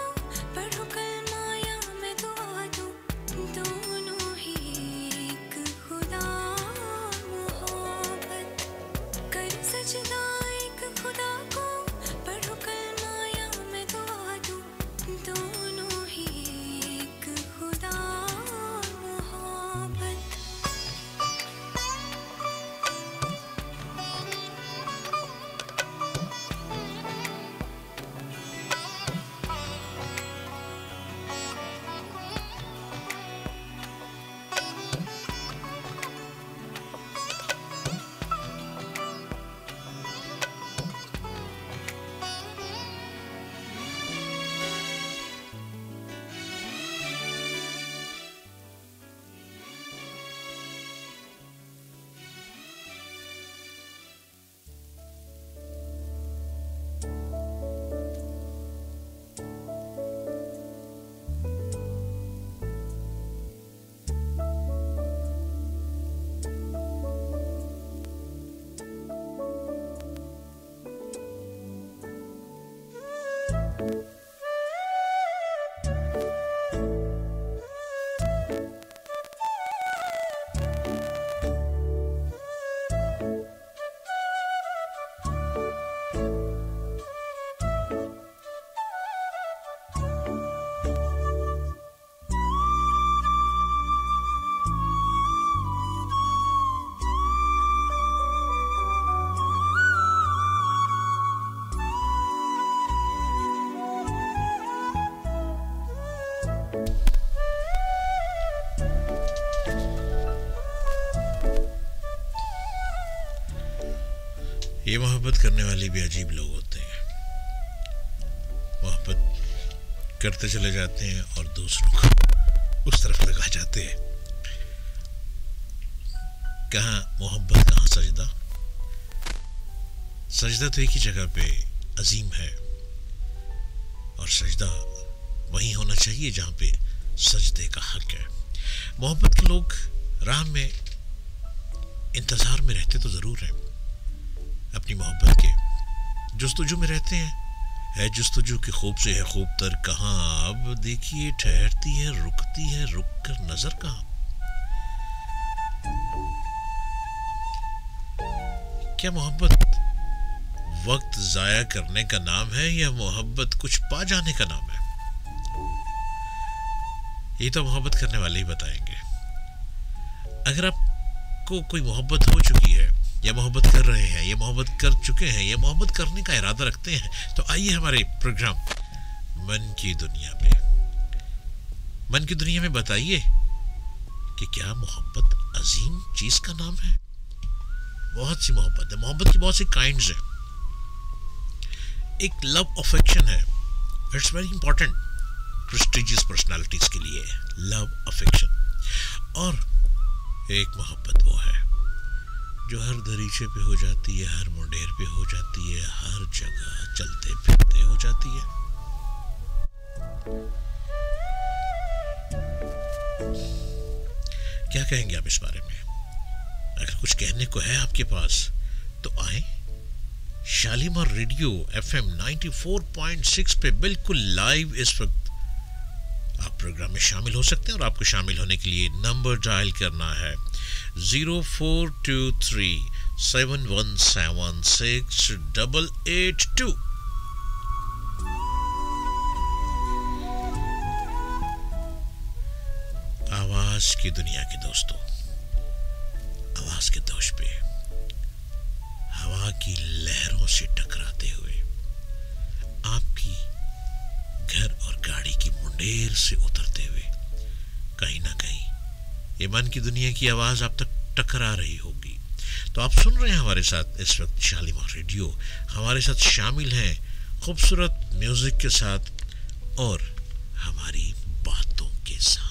पढ़ूं कलमा या मैं दुआ दूं, दोनों ही एक खुदा मोहब्बत। कर सजदा एक खुदा को, पढ़ूं कलमा या मैं दुआ दूं, दोनों ही एक खुदा मोहब्बत। ये मोहब्बत करने वाले भी अजीब लोग होते हैं। मोहब्बत करते चले जाते हैं और दूसरों को उस तरफ लगा जाते हैं। कहाँ मोहब्बत, कहाँ सजदा। सजदा तो एक ही जगह पे अजीम है, और सजदा वहीं होना चाहिए जहाँ पे सजदे का हक है। मोहब्बत के लोग राह में इंतज़ार में रहते तो ज़रूर हैं, अपनी मोहब्बत के जुस्तजू में रहते हैं। है जुस्तजू की खूब से है खूब तर कहाँ, अब देखिए ठहरती है रुकती है, रुक कर नजर कहाँ। क्या मोहब्बत वक्त जाया करने का नाम है, या मोहब्बत कुछ पा जाने का नाम है? ये तो मोहब्बत करने वाले ही बताएंगे। अगर आपको कोई मोहब्बत हो चुकी है, या मोहब्बत कर रहे हैं, या मोहब्बत कर चुके हैं, या मोहब्बत करने का इरादा रखते हैं, तो आइए हमारे प्रोग्राम मन की दुनिया में मन की दुनिया में बताइए कि क्या मोहब्बत अजीम चीज का नाम है? बहुत सी मोहब्बत है, मोहब्बत की बहुत सी काइंड्स है। एक लव अफेक्शन है, it's very important prestigious personalities के लिए, लव अफेक्शन। और एक मोहब्बत वो है जो हर दरीचे पे हो जाती है, हर मुंडेर पे हो जाती है, हर जगह चलते फिरते हो जाती है। क्या कहेंगे आप इस बारे में? अगर कुछ कहने को है आपके पास तो आए, शालीमार रेडियो FM 94.6 पे बिल्कुल लाइव इस वक्त आप प्रोग्राम में शामिल हो सकते हैं। और आपको शामिल होने के लिए नंबर डायल करना है 0423 717 6882। आवाज की दुनिया के दोस्तों, आवाज के दोष पे हवा की लहरों से टकराते हुए, आपकी घर और गाड़ी की मुंडेर से उतरते हुए कहीं ना कहीं ये मन की दुनिया की आवाज आप तक टकरा रही होगी। तो आप सुन रहे हैं हमारे साथ इस वक्त शालीमार रेडियो, हमारे साथ शामिल हैं खूबसूरत म्यूजिक के साथ और हमारी बातों के साथ।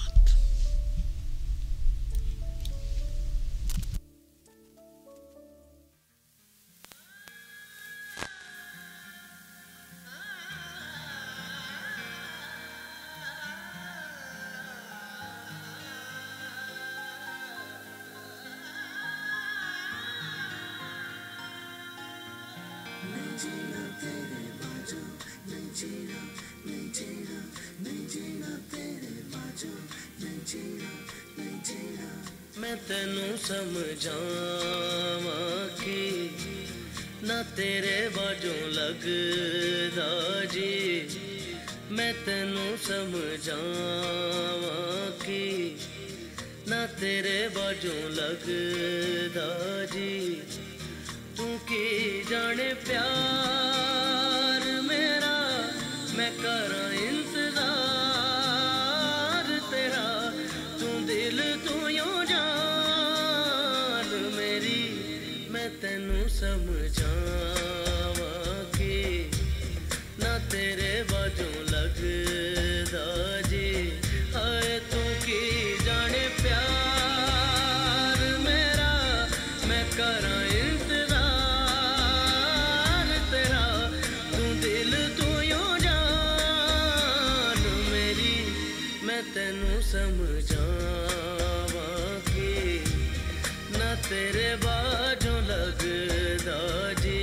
मैं तेनू समझावा कि ना तेरे बाजों लगदा जी, मैं तेनू समझावा कि ना तेरे बाजों लगदा जी। तू की जाने प्यार मेरा, मैं करा इंतजार तेरा, तू दिल तू यूं जान मेरी, मैं तेनू समझावा कि ना तेरे बाजों लगदा जी। हाय तू की जाने प्यार मेरा, मैं करा तेनू समझावा कि ना तेरे बाजों लगदा जी।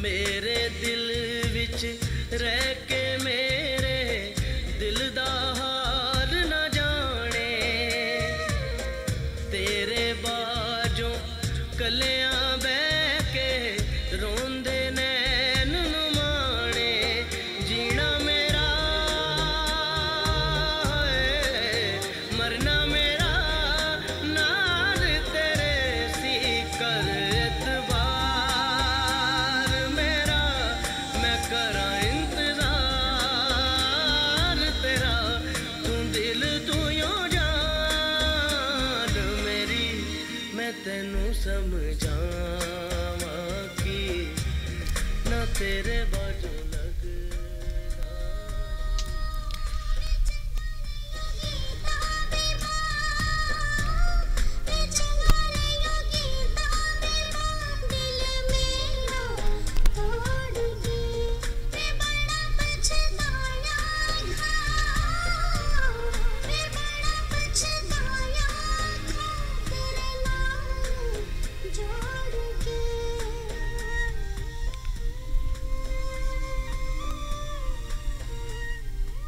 मेरे दिल विच रह के मेरे दिल दा हाल न जाने, तेरे बाजों कलियां बह के रोंदे नैन नुमाने। जीना मेरा है, मरना मेरा नाल तेरे सी कर तेनू समझावा कि ना तेरे बाजों लगदा।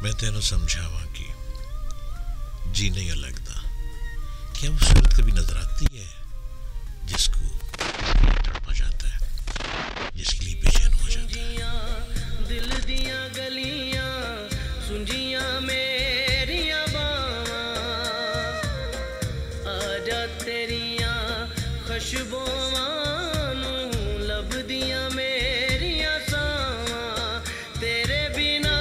मैं तेनू समझावा कि जी नहीं लगदा, क्या वो सूरत कभी नजर आती है जिसको तड़पा जाता है, जिसके लिए बेचैन हो जाता है? दिल दिया गलियां सुंजियां मेरिया बावां, आजा तेरियां खुशबुआं नूं लभदियां मेरियां सावां, तेरे बिना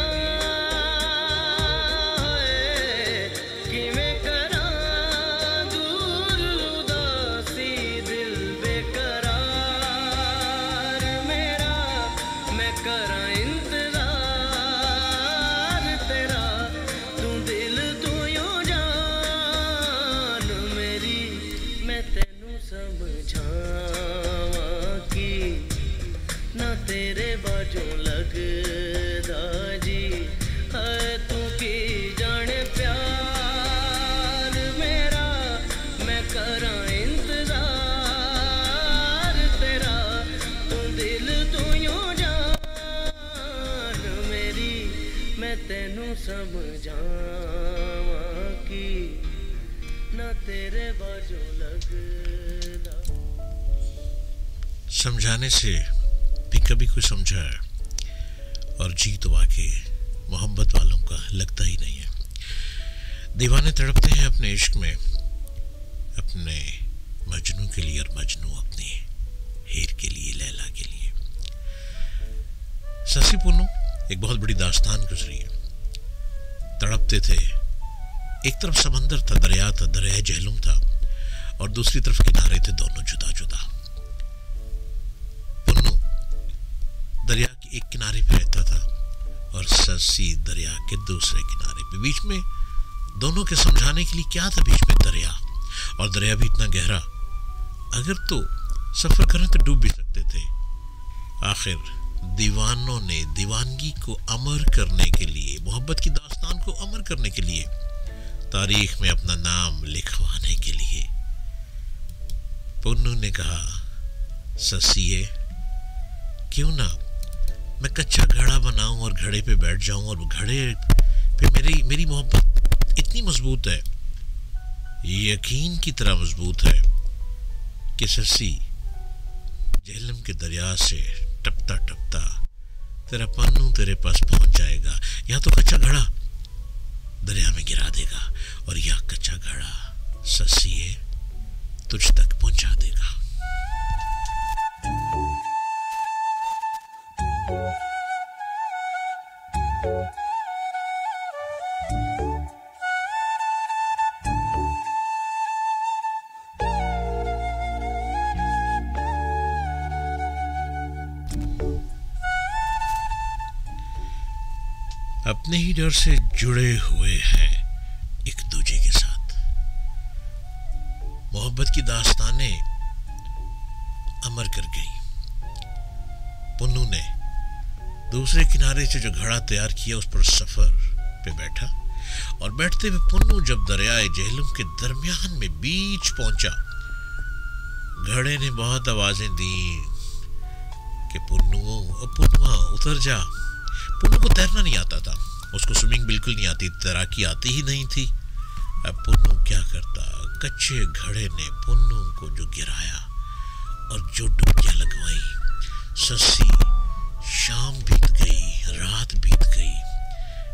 किवें करां दूर उदासी दिल बेकरार मेरा, मैं करां इंतजार तेरा, तू दिल तू यूं जान मेरी, मैं तैनू समझावां कि ना तेरे बाजों लगदा जी है, तू की जाने प्यार मेरा, मैं करां इंतजार तेरा, तू दिल तू यूं जान मेरी, मैं तैनू समझावां कि ना तेरे बाजों लगदा। समझाने से भी कभी कोई समझा है, और जी तो वाकई मोहब्बत वालों का लगता ही नहीं है। दीवाने तड़पते हैं अपने इश्क में, अपने मजनू के लिए, और मजनू अपनी हीर के लिए, लैला के लिए। ससी पुन्नू एक बहुत बड़ी दास्तान गुजरी है। तड़पते थे, एक तरफ समंदर था, दरिया था, दरिया जहलुम था, और दूसरी तरफ किनारे थे, दोनों जुदा जुदा। पुन्नू दरिया के एक किनारे पे रहता था और ससी दरिया के दूसरे किनारे पे। बीच में दोनों के समझाने के लिए क्या था, बीच में दरिया, और दरिया भी इतना गहरा, अगर तो सफर करें तो डूब भी सकते थे। आखिर दीवानों ने दीवानगी को अमर करने के लिए, मोहब्बत की दास्तान को अमर करने के लिए, तारीख में अपना नाम लिखवाने के लिए, पुन्नू ने कहा, ससिए क्यों ना मैं कच्चा घड़ा बनाऊं और घड़े पे बैठ जाऊं, और घड़े पे मेरी मोहब्बत इतनी मजबूत है, यकीन की तरह मजबूत है कि ससी जहलम के दरिया से टपता टपता तेरा पन्नू तेरे पास पहुंच जाएगा। या तो कच्चा घड़ा दरिया में गिरा देगा, और यह कच्चा घड़ा ससिए तुझ तक पहुंचा देगा। अपने ही डर से जुड़े हुए हैं एक दूजे के साथ। मोहब्बत की दास्तानें अमर कर गई। पुन्नू ने दूसरे किनारे से जो घड़ा तैयार किया उस पर सफर पे बैठा, और बैठते हुए पुन्नू जब दरियाए जहलुम के दरमियान में बीच पहुंचा, घड़े ने बहुत आवाजें दी कि पुन्नुआ उतर जा। पुन्नू को तैरना नहीं आता था, उसको स्विमिंग बिल्कुल नहीं आती, तैराकी आती ही नहीं थी। अब पुन्नू क्या करता, कच्चे घड़े ने पुन्नू को जो गिराया और जो डुबकियां लगवाई। ससी शाम बीत गई, रात बीत गई,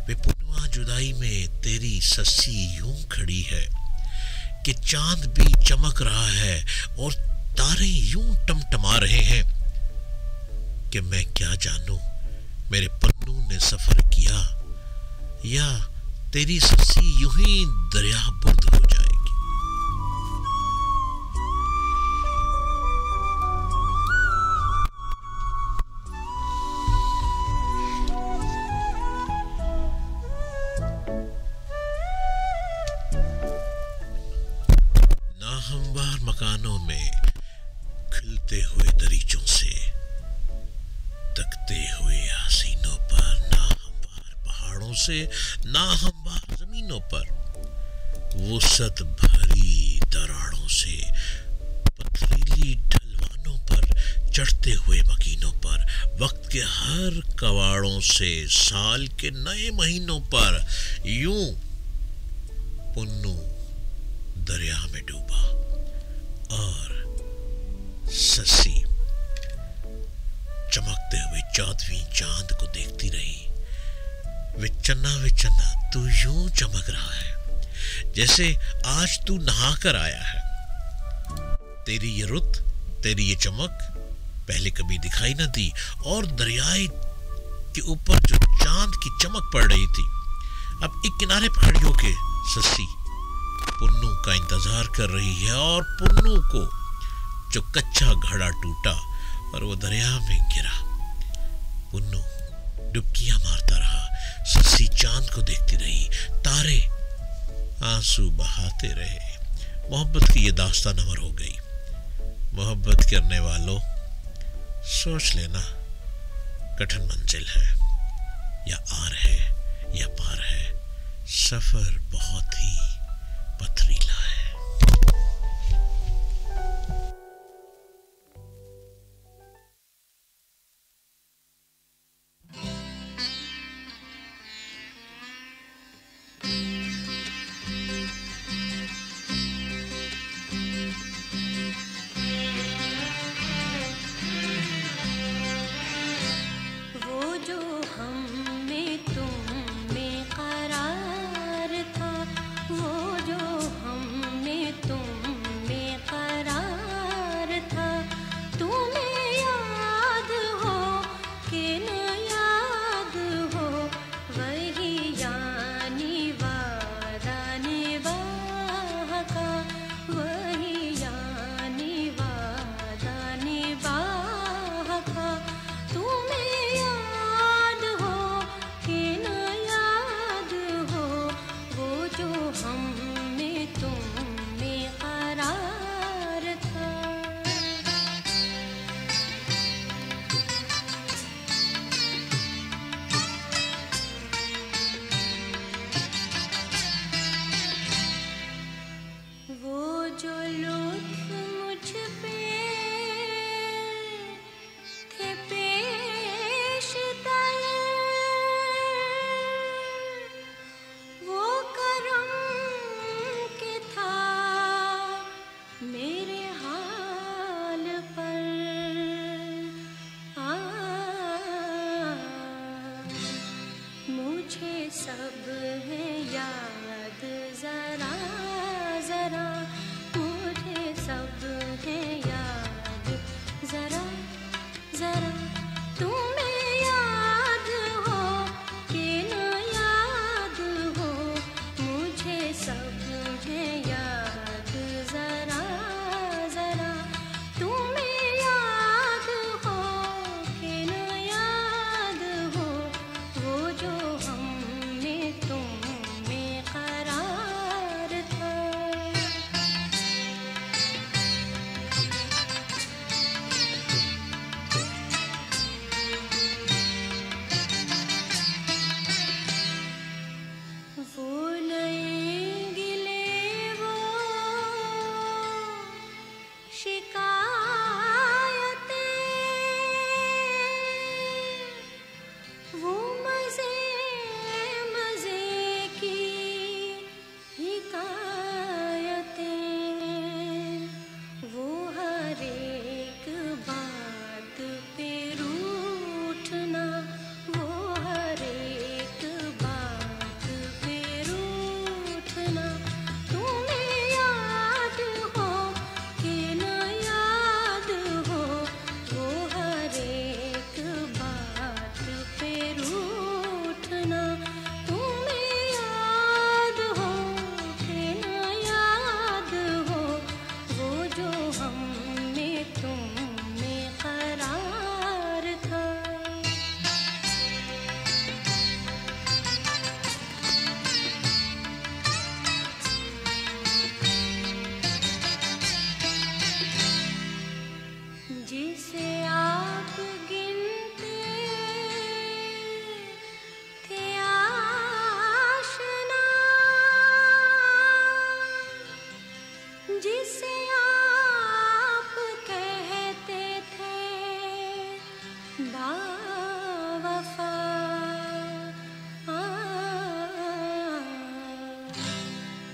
वे पुन्नुआ जुदाई में तेरी ससी यूं खड़ी है कि चांद भी चमक रहा है और तारे यूं टमटमा रहे हैं कि मैं क्या जानूं मेरे पन्नू ने सफर किया या तेरी ससी यूं ही दरिया बुर्द हो जाएगी। नाहमवार मकानों में खिलते हुए दरीचों से, तकते हुए हसीनों पर, नाहमवार पहाड़ों से, नाहमवार जमीनों पर, वुसअत भरी दरारों से, पथरीली ढलवानों पर, चढ़ते हुए मकीनों पर, वक्त के हर कवाड़ों से, साल के नए महीनों पर, यूं पुन्नू दरिया में डूबा और ससी चमकते हुए 14वीं चांद को देखती रही। विचन्ना तू यूं चमक रहा है जैसे आज तू नहा कर आया है। तेरी ये रुत, तेरी ये चमक पहले कभी दिखाई न दी। और दरियाई के ऊपर जो चांद की चमक पड़ रही थी, अब एक किनारे पर खड़ी होके ससी पुन्नू का इंतजार कर रही है। और पुन्नू को जो कच्चा घड़ा टूटा और वो दरिया में गिरा, पुन्नू डुबकियां मारता रहा। ससी चांद को देखती रही, तारे आंसू बहाते रहे। मोहब्बत की ये दास्तान अमर हो गई। मोहब्बत करने वालों, सोच लेना कठिन मंजिल है, या आर है या पार है, सफर बहुत ही पथरीला है।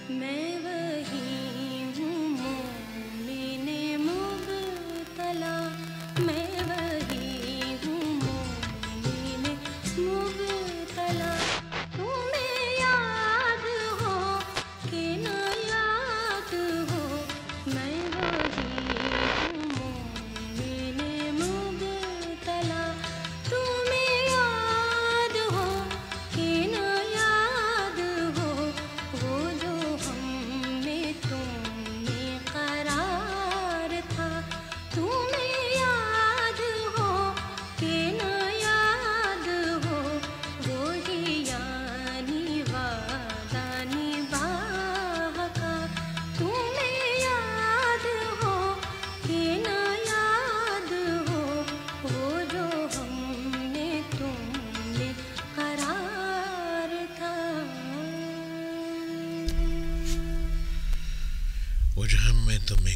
मैं वही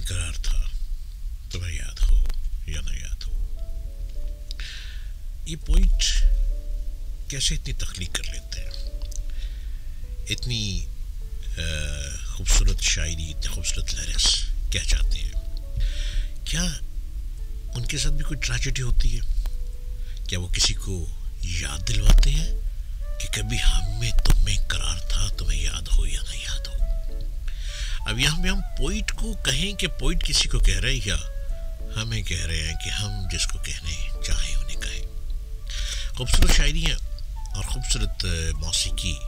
करार था, तुम्हें याद हो या ना याद हो। ये पोइट कैसे इतनी तख्लीक कर लेते हैं, इतनी खूबसूरत शायरी, इतने खूबसूरत लिरिक्स, क्या चाहते हैं? क्या उनके साथ भी कोई ट्रेजेडी होती है? क्या वो किसी को याद दिलवाते हैं कि कभी हमें तुम्हें करार था, तुम्हें याद हो या ना याद हो? अब यहाँ पे हम पोइट को कहें कि पोइट किसी को कह रहे हैं, या हमें कह रहे हैं कि हम जिसको कहने चाहें उन्हें कहें। खूबसूरत शायरियाँ और खूबसूरत मौसीकी,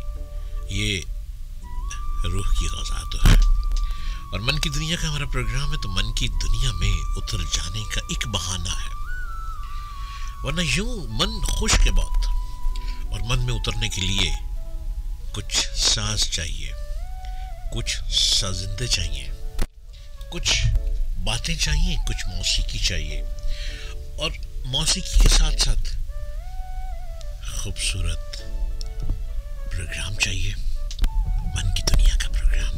ये रूह की ग़ज़ा तो है। और मन की दुनिया का हमारा प्रोग्राम है, तो मन की दुनिया में उतर जाने का एक बहाना है। वरना यूं मन खुश के बाद, और मन में उतरने के लिए कुछ साज चाहिए, कुछ साजिंदे चाहिए, कुछ बातें चाहिए, कुछ मौसीकी चाहिए, और मौसीकी के साथ साथ खूबसूरत प्रोग्राम चाहिए, मन की दुनिया का प्रोग्राम।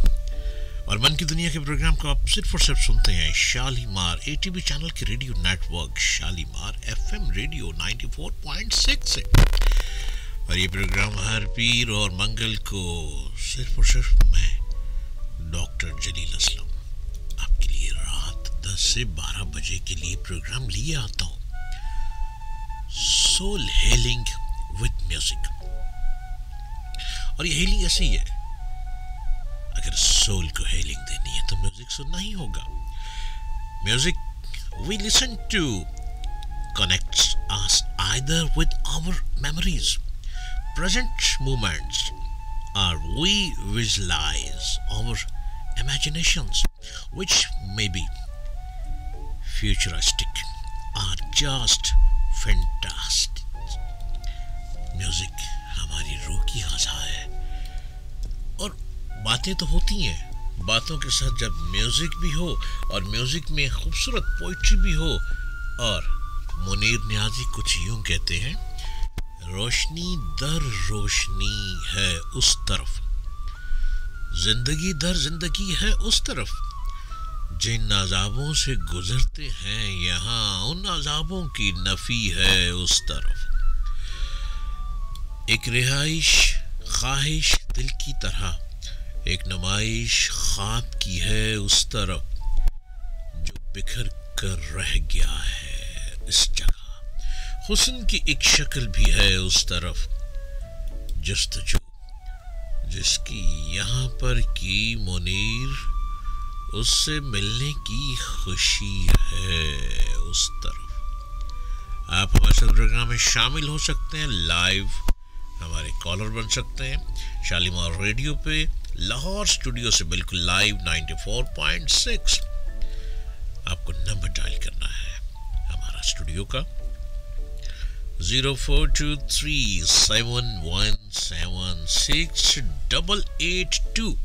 और मन की दुनिया के प्रोग्राम को आप सिर्फ और सिर्फ सुनते हैं शालीमार एटीवी चैनल के radio network Shalimar FM radio 94.6 से। और ये प्रोग्राम हर पीर और मंगल को सिर्फ और सिर्फ मैं डॉक्टर जलील असलम आपके लिए रात 10 से 12 बजे के लिए प्रोग्राम लिए आता हूँ, सोल हीलिंग विद म्यूजिक। और ये हीलिंग ऐसी है, अगर सोल को हीलिंग देनी है तो म्यूजिक सुनना ही होगा। Music we listen to connects us either with our memories, present moments, or we visualize our imaginations, which may be futuristic or just fantastic. Music हमारी रूह की ग़ज़ा है। और बातें तो होती हैं, बातों के साथ जब म्यूजिक भी हो और म्यूजिक में खूबसूरत पोइट्री भी हो। और मुनीर नियाज़ी कुछ यूं कहते हैं, रोशनी दर रोशनी है उस तरफ, जिंदगी दर जिंदगी है उस तरफ, जिन अज़ाबों से गुजरते हैं यहाँ उन अज़ाबों की नफ़ी है उस तरफ। एक रिहाइश ख्वाहिश दिल की तरह, एक नुमाइश ख्वाब की है उस तरफ, जो बिखर कर रह गया है इस जगह, हुस्न की एक शक्ल भी है उस तरफ, जस्तजू जिसकी यहाँ पर की मुनीर, उससे मिलने की खुशी है उस तरफ। आप हमारे साथ प्रोग्राम में शामिल हो सकते हैं, लाइव हमारे कॉलर बन सकते हैं शालीमार रेडियो पे, लाहौर स्टूडियो से बिल्कुल लाइव 94.6। आपको नंबर डायल करना है हमारा स्टूडियो का 0423717682।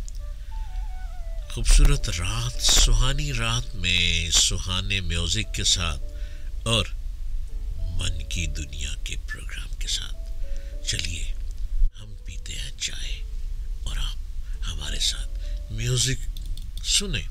खूबसूरत रात, सुहानी रात में सुहाने म्यूजिक के साथ और मन की दुनिया के प्रोग्राम के साथ चलिए हम पीते हैं चाय और आप हमारे साथ म्यूजिक सुने।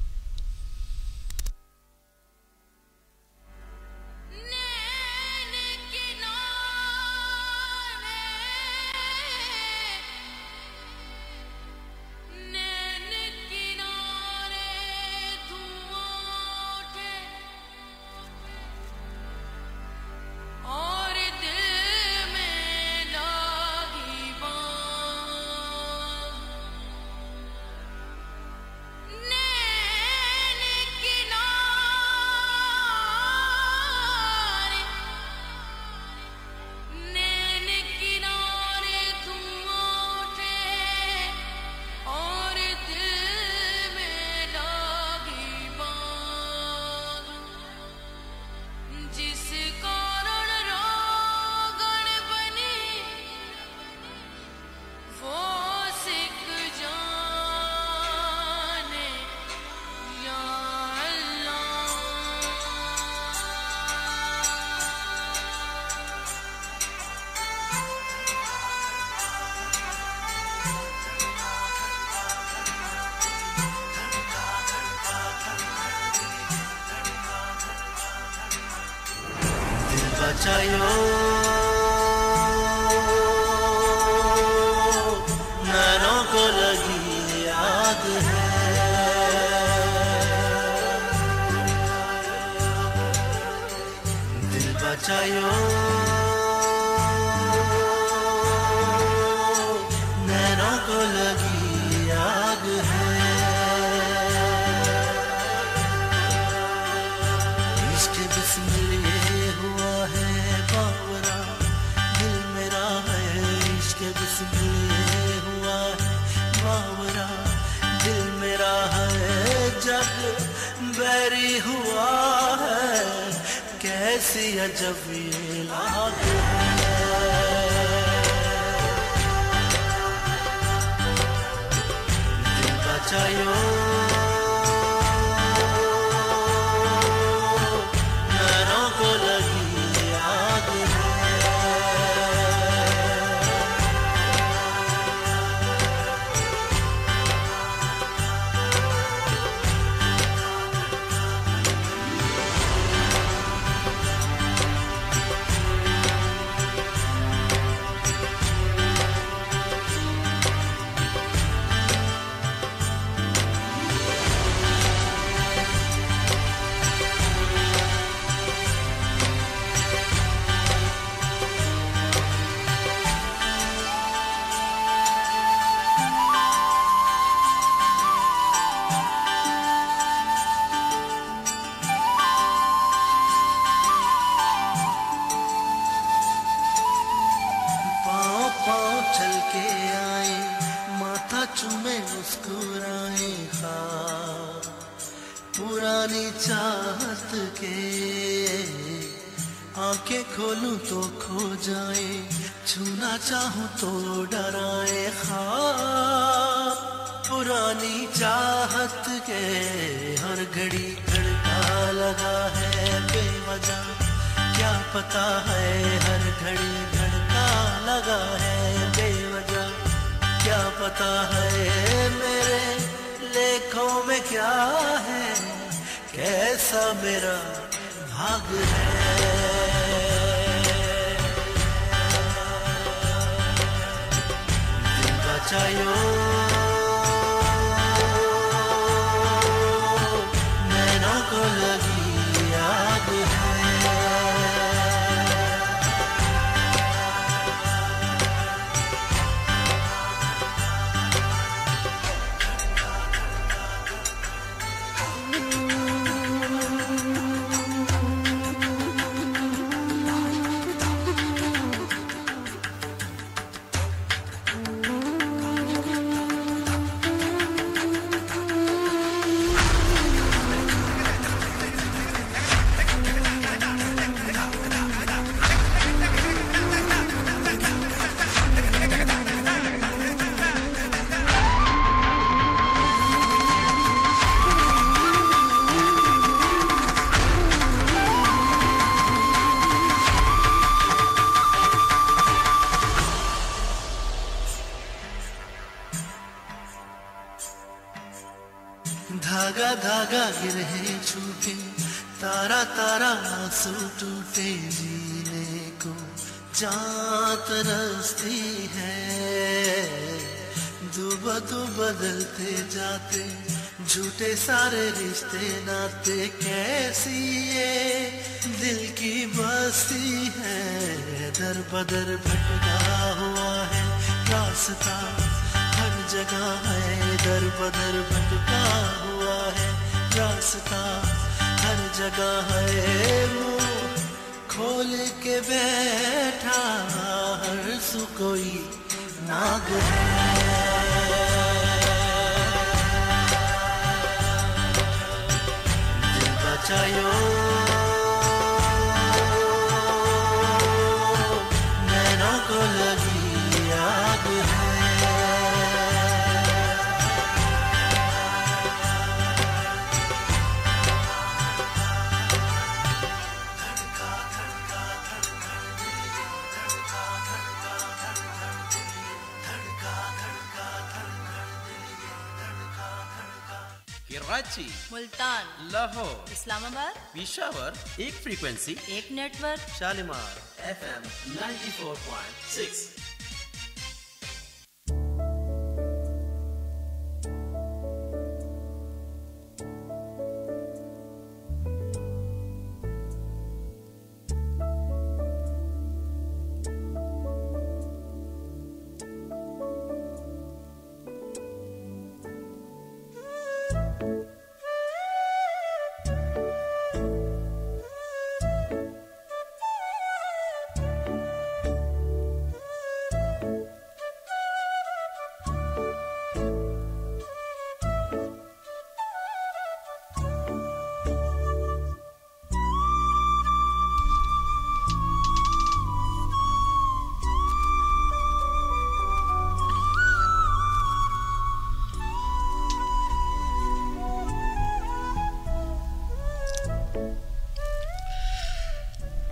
ने बचायो नैनों को लगी आग है दिल बचायो नैनों को लगी आग है इश्क बिस्मिल ये हुआ है बावरा दिल मेरा है इश्क बिस्मिल ये हुआ है बावरा दिल मेरा है जग बैरी हुआ है कैसी अजब ये लाग है दिल बचायो नैनों को लगी आग है चल के आए माथा चूमे मुस्कुराए ख्वाब पुरानी चाहत के आंखें खोलूं तो खो जाए छूना चाहूं तो डराए ख्वाब पुरानी चाहत के हर घड़ी धड़का लगा है बेवजह क्या पता है हर घड़ी धड़का लगा है बेवजह क्या पता है मेरे लेखों में क्या है कैसा मेरा भाग है दिल बचायो नैनों को लगी आग है धागा धागा गिरे छूटे तारा तारा आंसू टूटे जीने को जान तरसती है दुबा तो बदलते जाते झूठे सारे रिश्ते नाते कैसी ये दिल की बस्ती है दर बदर भटका हुआ है रास्ता हर जगह है दर बदर भटका हुआ है रास्ता हर जगह है मुंह खोल के बैठा हर सु कोई नाग है दिल बचायो नैनों को लगी आग है ये रात कराची, मुल्तान, लाहौर, इस्लामाबाद, पेशावर, एक फ्रीक्वेंसी, एक नेटवर्क, शालीमार FM 94.6।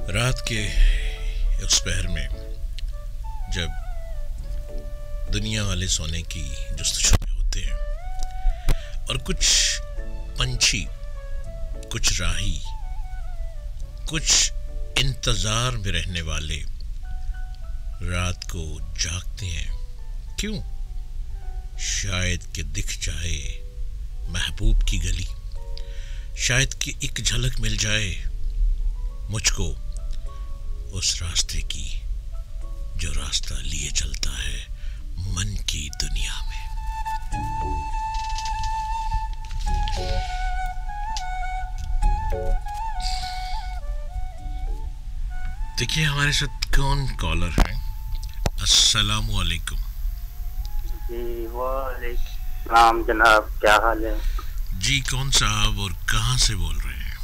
रात के उस पहर में जब दुनिया वाले सोने की जुस्तजू में होते हैं और कुछ पंछी, कुछ राही, कुछ इंतजार में रहने वाले रात को जागते हैं, क्यों? शायद कि दिख जाए महबूब की गली, शायद कि एक झलक मिल जाए मुझको उस रास्ते की जो रास्ता लिए चलता है मन की दुनिया में। देखिए हमारे साथ कौन कॉलर है। अस्सलामु अलैकुम। जी वालेकुम जनाब, क्या हाल है? जी कौन साहब और कहाँ से बोल रहे हैं?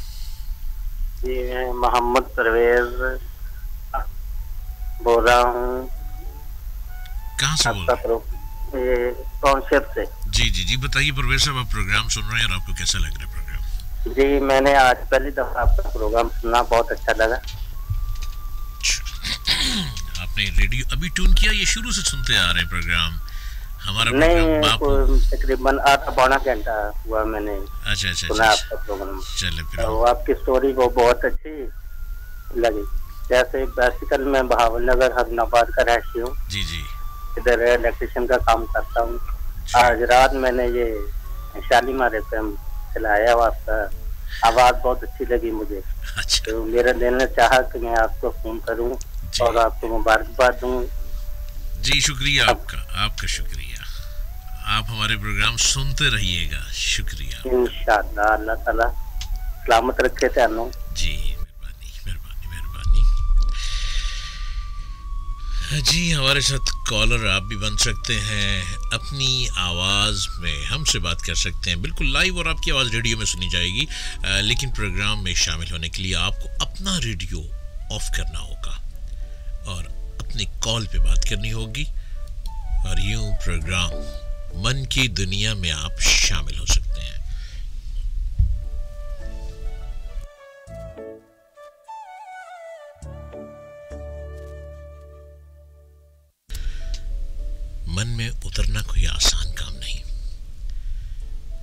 जी मैं मोहम्मद परवेज बोल रहा हूँ। कहाँ से बोल रहे हैं? टाउनशिप से। जी जी जी बताइए परवेज साहब, आप प्रोग्राम सुन रहे हैं और आपको कैसा लग रहा है प्रोग्राम? जी मैंने आज पहली दफा आपका प्रोग्राम सुना, बहुत अच्छा लगा। आपने रेडियो अभी ट्यून किया, ये शुरू से सुनते आ रहे हैं प्रोग्राम? हमारा नहीं, तकरीबन आधा पौना घंटा हुआ मैंने अच्छा सुना आपका प्रोग्राम। चले फिर तो आपकी स्टोरी वो बहुत अच्छी लगी। जैसे बेसिकल मैं बहावलनगर हसनाबाद का रहती हूँ। जी जी। इधर इलेक्ट्रिशियन का काम करता हूँ। आज रात मैंने ये शालीमार FM चलाया, आपका आवाज बहुत अच्छी लगी मुझे। अच्छा। तो मेरा दिल ने चाहा कि मैं आपको फोन करूँ और आपको मुबारकबाद दूँ। जी शुक्रिया आपका शुक्रिया। आप हमारे प्रोग्राम सुनते रहिएगा। शुक्रिया इंशाअल्लाह, अल्लाह ताला सलामत रखे तेनों। जी मेहरबानी मेहरबानी मेहरबानी। जी हमारे साथ कॉलर आप भी बन सकते हैं, अपनी आवाज़ में हमसे बात कर सकते हैं बिल्कुल लाइव, और आपकी आवाज़ रेडियो में सुनी जाएगी। लेकिन प्रोग्राम में शामिल होने के लिए आपको अपना रेडियो ऑफ करना होगा और अपनी कॉल पे बात करनी होगी, और यूं प्रोग्राम मन की दुनिया में आप शामिल हो सकते हैं। मन में उतरना कोई आसान काम नहीं,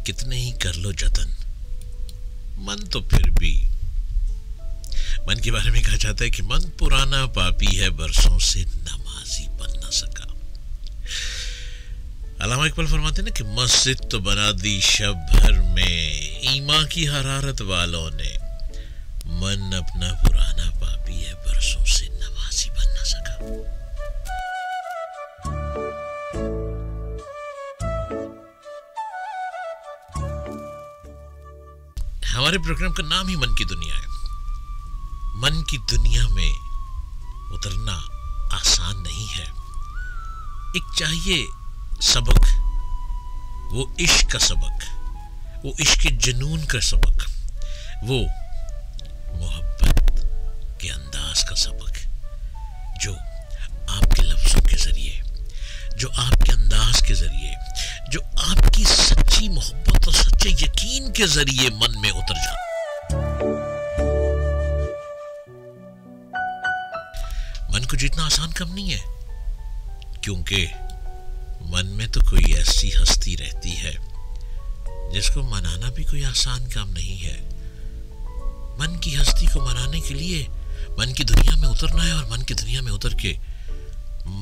कितने ही कर लो जतन, मन तो फिर भी। मन के बारे में कहा जाता है कि मन पुराना पापी है, बरसों से नमाजी बन न सका। अल्लामा इकबाल फरमाते ना कि मस्जिद तो बना दी शब भर में, ईमा की हरारत वालों ने, मन अपना पुराना पापी है, बरसों से नमाजी बन न सका। हमारे प्रोग्राम का नाम ही मन की दुनिया है। मन की दुनिया में उतरना आसान नहीं है। एक चाहिए सबक, वो इश्क का सबक, वो इश्क के जुनून का सबक, वो मोहब्बत के अंदाज का सबक, जो आपके लफ्जों के जरिए, जो आपके अंदाज के जरिए, जो आपकी सच्ची मोहब्बत और सच्चे यकीन के जरिए मन में उतर जाता। मन को जीतना आसान काम नहीं है, क्योंकि मन में तो कोई ऐसी हस्ती रहती है जिसको मनाना भी कोई आसान काम नहीं है। मन की हस्ती को मनाने के लिए मन की दुनिया में उतरना है और मन की दुनिया में उतर के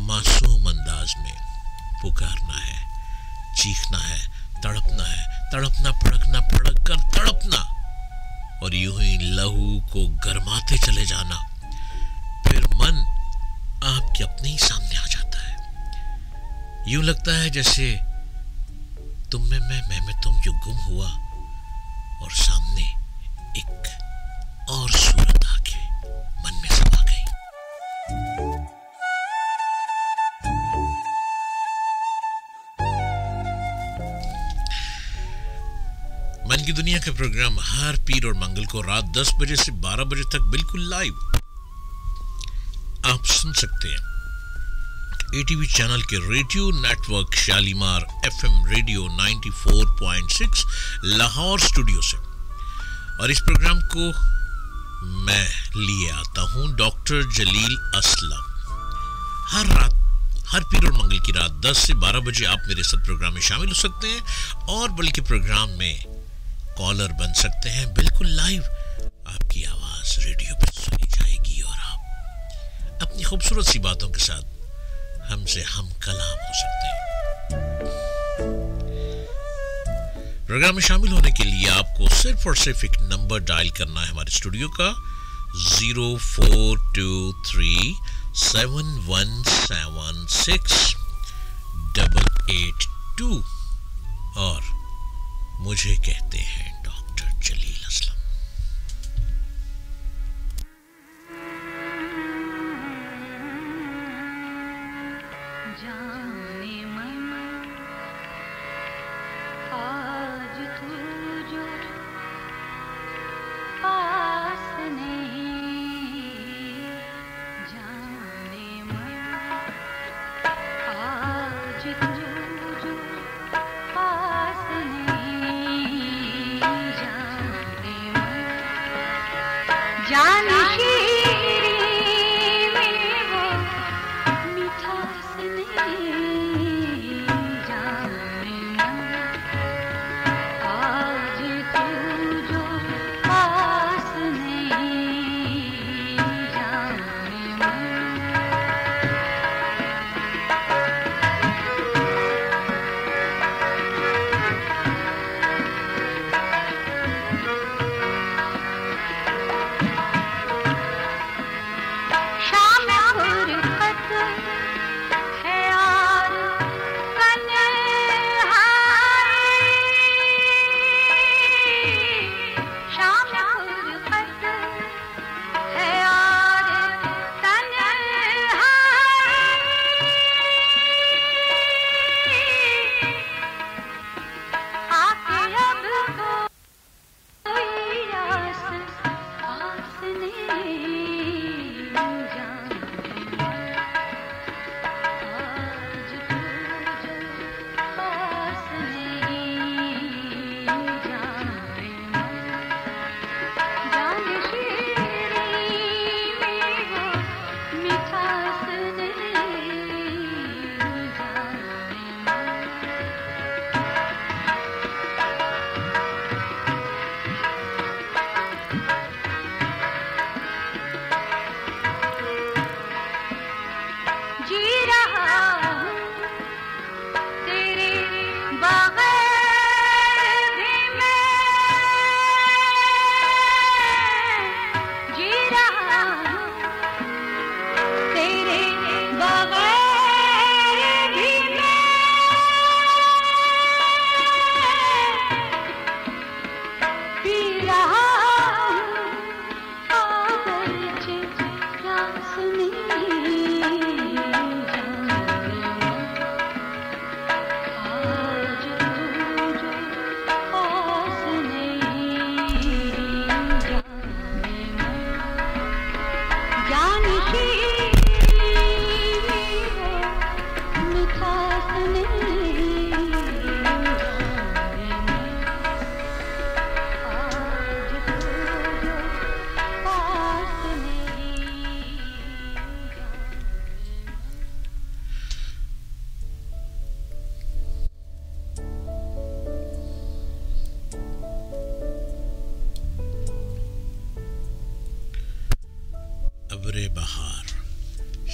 मासूम अंदाज में पुकारना है, चीखना है, तड़पना, फड़कना, फड़क कर तड़पना और यूं ही लहू को गरमाते चले जाना। फिर मन आपके अपने ही सामने आ जाता है। यूं लगता है जैसे तुम में मैं तुम जो गुम हुआ और सामने एक और सूरत आके मन में समा गई। मन की दुनिया के प्रोग्राम हर पीर और मंगल को रात 10 बजे से 12 बजे तक बिल्कुल लाइव आप सुन सकते हैं एटीवी चैनल के radio network Shalimar FM radio 94.6 Lahore studio से। और इस प्रोग्राम को मैं लिए आता हूं डॉक्टर जलील असलम। हर रात, हर पीर और मंगल की रात 10 से 12 बजे आप मेरे साथ प्रोग्राम में शामिल हो सकते हैं और बल्कि प्रोग्राम में कॉलर बन सकते हैं। बिल्कुल लाइव आपकी आवाज रेडियो पर सुनी जाएगी और आप अपनी खूबसूरत सी बातों के साथ हमसे हम कलाम हो सकते हैं। प्रोग्राम में शामिल होने के लिए आपको सिर्फ और सिर्फ एक नंबर डायल करना है हमारे स्टूडियो का 0423717682 और मुझे कहते हैं डॉक्टर जलील असलम। जाने मन आज तू जो पास नहीं, जाने मन आज तू जो पास नहीं, जाने मन जाने बहार,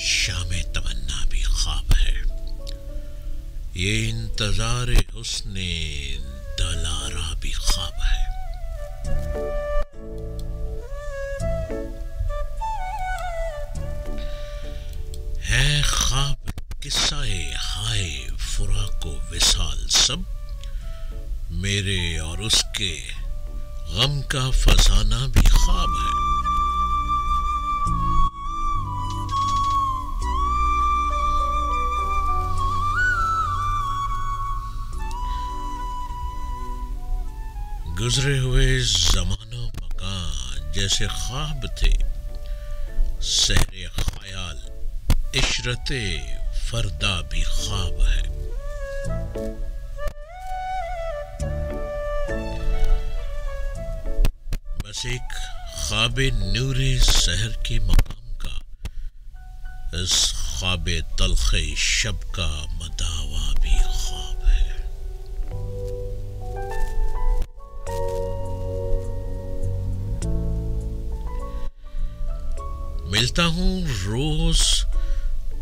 शामे तमन्ना भी ख्वाब है, ये इंतजारे हुस्ने दलारा भी ख्वाब है। है ख्वाब किस्साए हाय फुराको विसाल सब, मेरे और उसके गम का फसाना भी ख्वाब है। गुजरे हुए ज़मानो मकान जैसे ख्वाब थे, सहरे ख्याल इशरते फरदा भी ख्वाब है। बस एक ख्वाबे नूरे सहर के मकाम का, इस ख्वाबे तलखे शब का मदावा भी ख्वाब है। मिलता हूँ रोज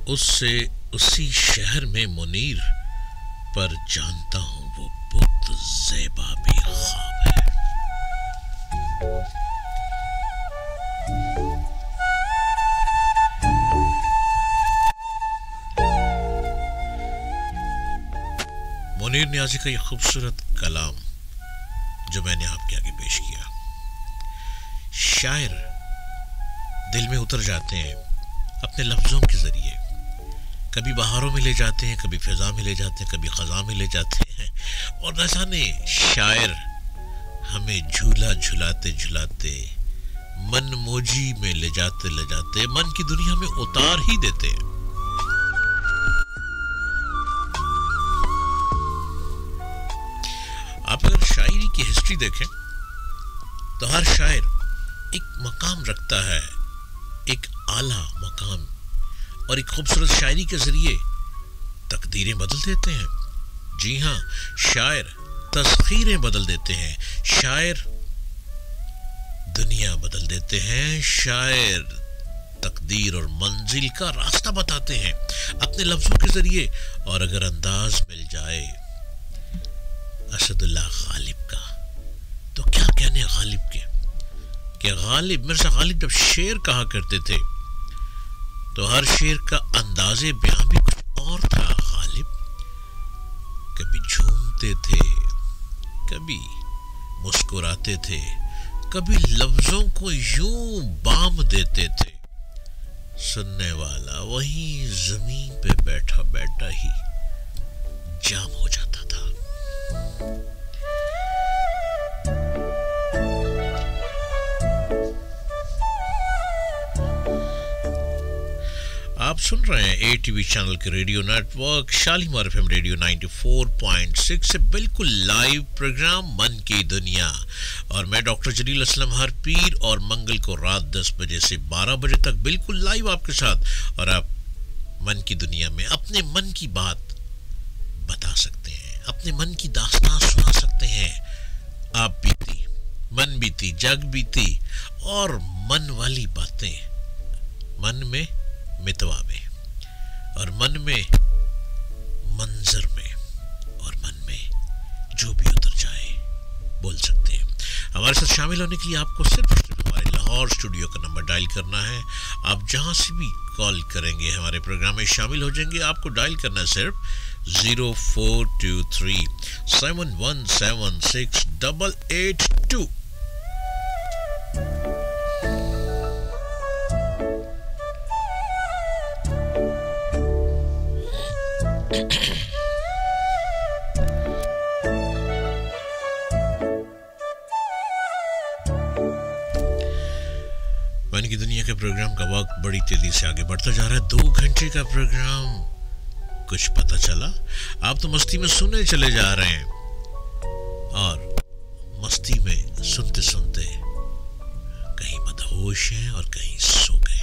उससे उसी शहर में मुनीर, पर जानता हूँ वो बुत ज़ेबा भी ख्वाब है। मुनीर नियाज़ी का ये खूबसूरत कलाम जो मैंने आपके आगे पेश किया, शायर दिल में उतर जाते हैं अपने लफ्जों के जरिए, कभी बहारों में ले जाते हैं, कभी फिजा में ले जाते हैं, कभी खजा में ले जाते हैं, और न जाने शायर हमें झूला झुलाते झुलाते मन मोजी में ले जाते मन की दुनिया में उतार ही देते हैं। आप अगर शायरी की हिस्ट्री देखें तो हर शायर एक मकाम रखता है, एक आला मकाम, और एक खूबसूरत शायरी के जरिए तकदीरें बदल देते हैं। जी हाँ, शायर तस्खीरें बदल देते हैं, शायर दुनिया बदल देते हैं, शायर तकदीर और मंजिल का रास्ता बताते हैं अपने लफ्जों के जरिए। और अगर अंदाज मिल जाए असदुल्लाह गालिब का, तो क्या कहने गालिब के, कि गालिब, मिर्ज़ा गालिब जब शेर कहा करते थे तो हर शेर का अंदाज़े बयां भी कुछ और था। गालिब कभी झूमते थे, कभी मुस्कुराते थे, कभी लफ्जों को यूं बाम देते थे, सुनने वाला वहीं जमीन पे बैठा बैठा ही जाम हो जाता था। आप सुन रहे हैं एटीवी चैनल के radio network Shalimar FM radio 94.6 से बिल्कुल लाइव प्रोग्राम मन की दुनिया, और मैं डॉक्टर जलील असलम हर पीर और मंगल को रात 10 बजे से 12 बजे तक बिल्कुल लाइव आपके साथ। और आप मन की दुनिया में अपने मन की बात बता सकते हैं, अपने मन की दास्तां सुना सकते हैं। आप बीती, मन बीती, जग बीती, और मन वाली बातें मन में, मितवा में, और मन में, मंजर में, और मन में जो भी उतर जाए बोल सकते हैं। हमारे साथ शामिल होने के लिए आपको सिर्फ हमारे लाहौर स्टूडियो का नंबर डायल करना है। आप जहां से भी कॉल करेंगे हमारे प्रोग्राम में शामिल हो जाएंगे। आपको डायल करना है सिर्फ 0423 717 682। मन की दुनिया के प्रोग्राम का वक्त बड़ी तेजी से आगे बढ़ता जा रहा है। 2 घंटे का प्रोग्राम, कुछ पता चला आप तो मस्ती में सुने चले जा रहे हैं, और मस्ती में सुनते सुनते कहीं मदहोश हैं और कहीं सो गए।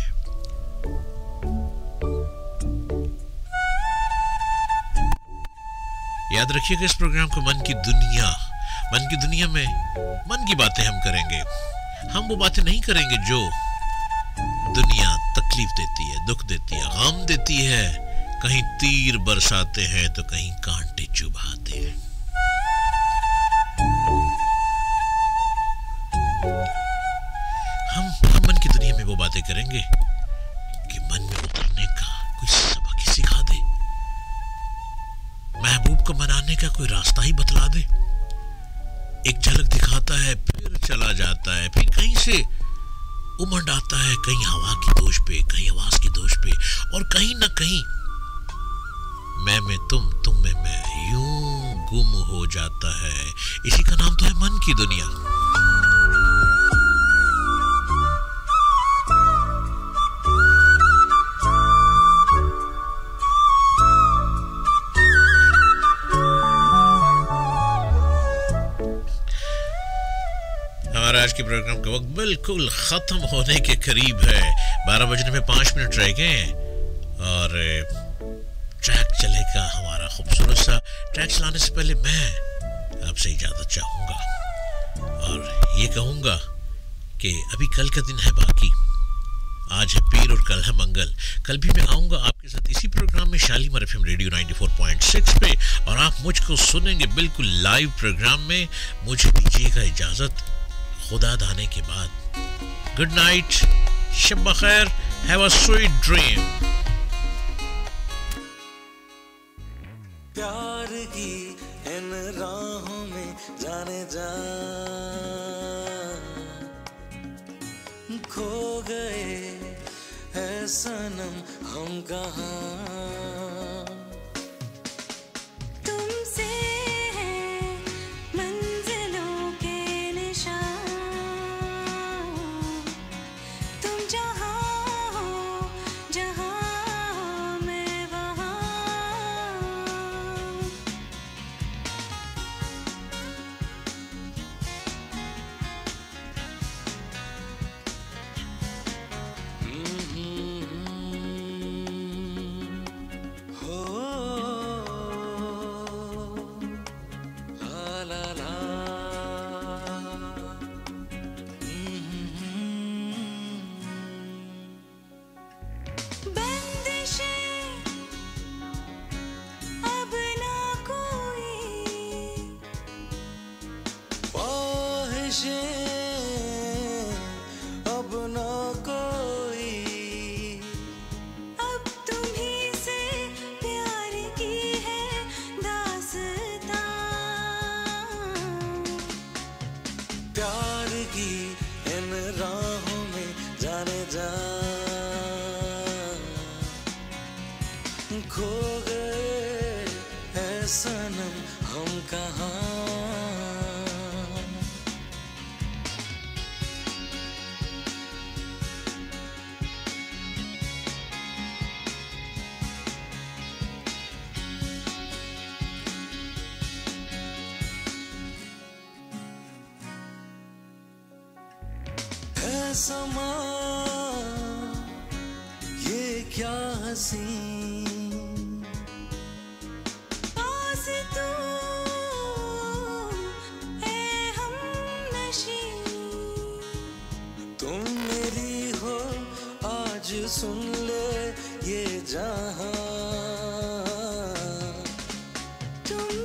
याद रखिएगा इस प्रोग्राम को मन की दुनिया में मन की बातें हम करेंगे। हम वो बातें नहीं करेंगे जो दुनिया तकलीफ तकलीफ देती है, दुख देती है, गम देती है, कहीं तीर बरसाते हैं तो कहीं कांटे चुभाते हैं। हम मन की दुनिया में वो बातें करेंगे कि मन में उतरने का कोई सबक ही सिखा दे, महबूब को मनाने का कोई रास्ता ही बतला दे। एक झलक दिखाता है फिर चला जाता है, फिर कहीं से उमड़ आता है, कहीं हवा की दोष पे, कहीं आवाज की दोष पे, और कहीं ना कहीं मैं में तुम में मैं, यूं गुम हो जाता है। इसी का नाम तो है मन की दुनिया। हमारा आज के प्रोग्राम का वक्त बिल्कुल खत्म होने के करीब है। 12 बजने में 5 मिनट रह गए हैं और ट्रैक चलेगा हमारा खूबसूरत सा। ट्रैक चलाने से पहले मैं आपसे इजाजत चाहूंगा और ये कहूंगा कि अभी कल का दिन है बाकी। आज है पीर और कल है मंगल। कल भी मैं आऊंगा आपके साथ इसी प्रोग्राम में शालीमार एफएम रेडियो 94.6 पे, और आप मुझको सुनेंगे बिल्कुल लाइव प्रोग्राम में। मुझे दीजिएगा इजाजत खुदा दाने के बाद। गुड नाइट, शब बखैर, हैव अ स्वीट ड्रीम। प्यार की इन राहों में जाने जा खो गए है सनम हम कहाँ। तुमसे मंजिलों के निशान, तुम जहाँ हो जहाँ मैं वहाँ। अब ना कोई, अब तुम्हीं से प्यार की है दास्तां। प्यार की इन राहों में जाने जा खो गए है सनम हम कहाँ। समा ये क्या हसी पास तू है हमनशी, तुम मेरी हो आज सुन ले ये जहां। तुम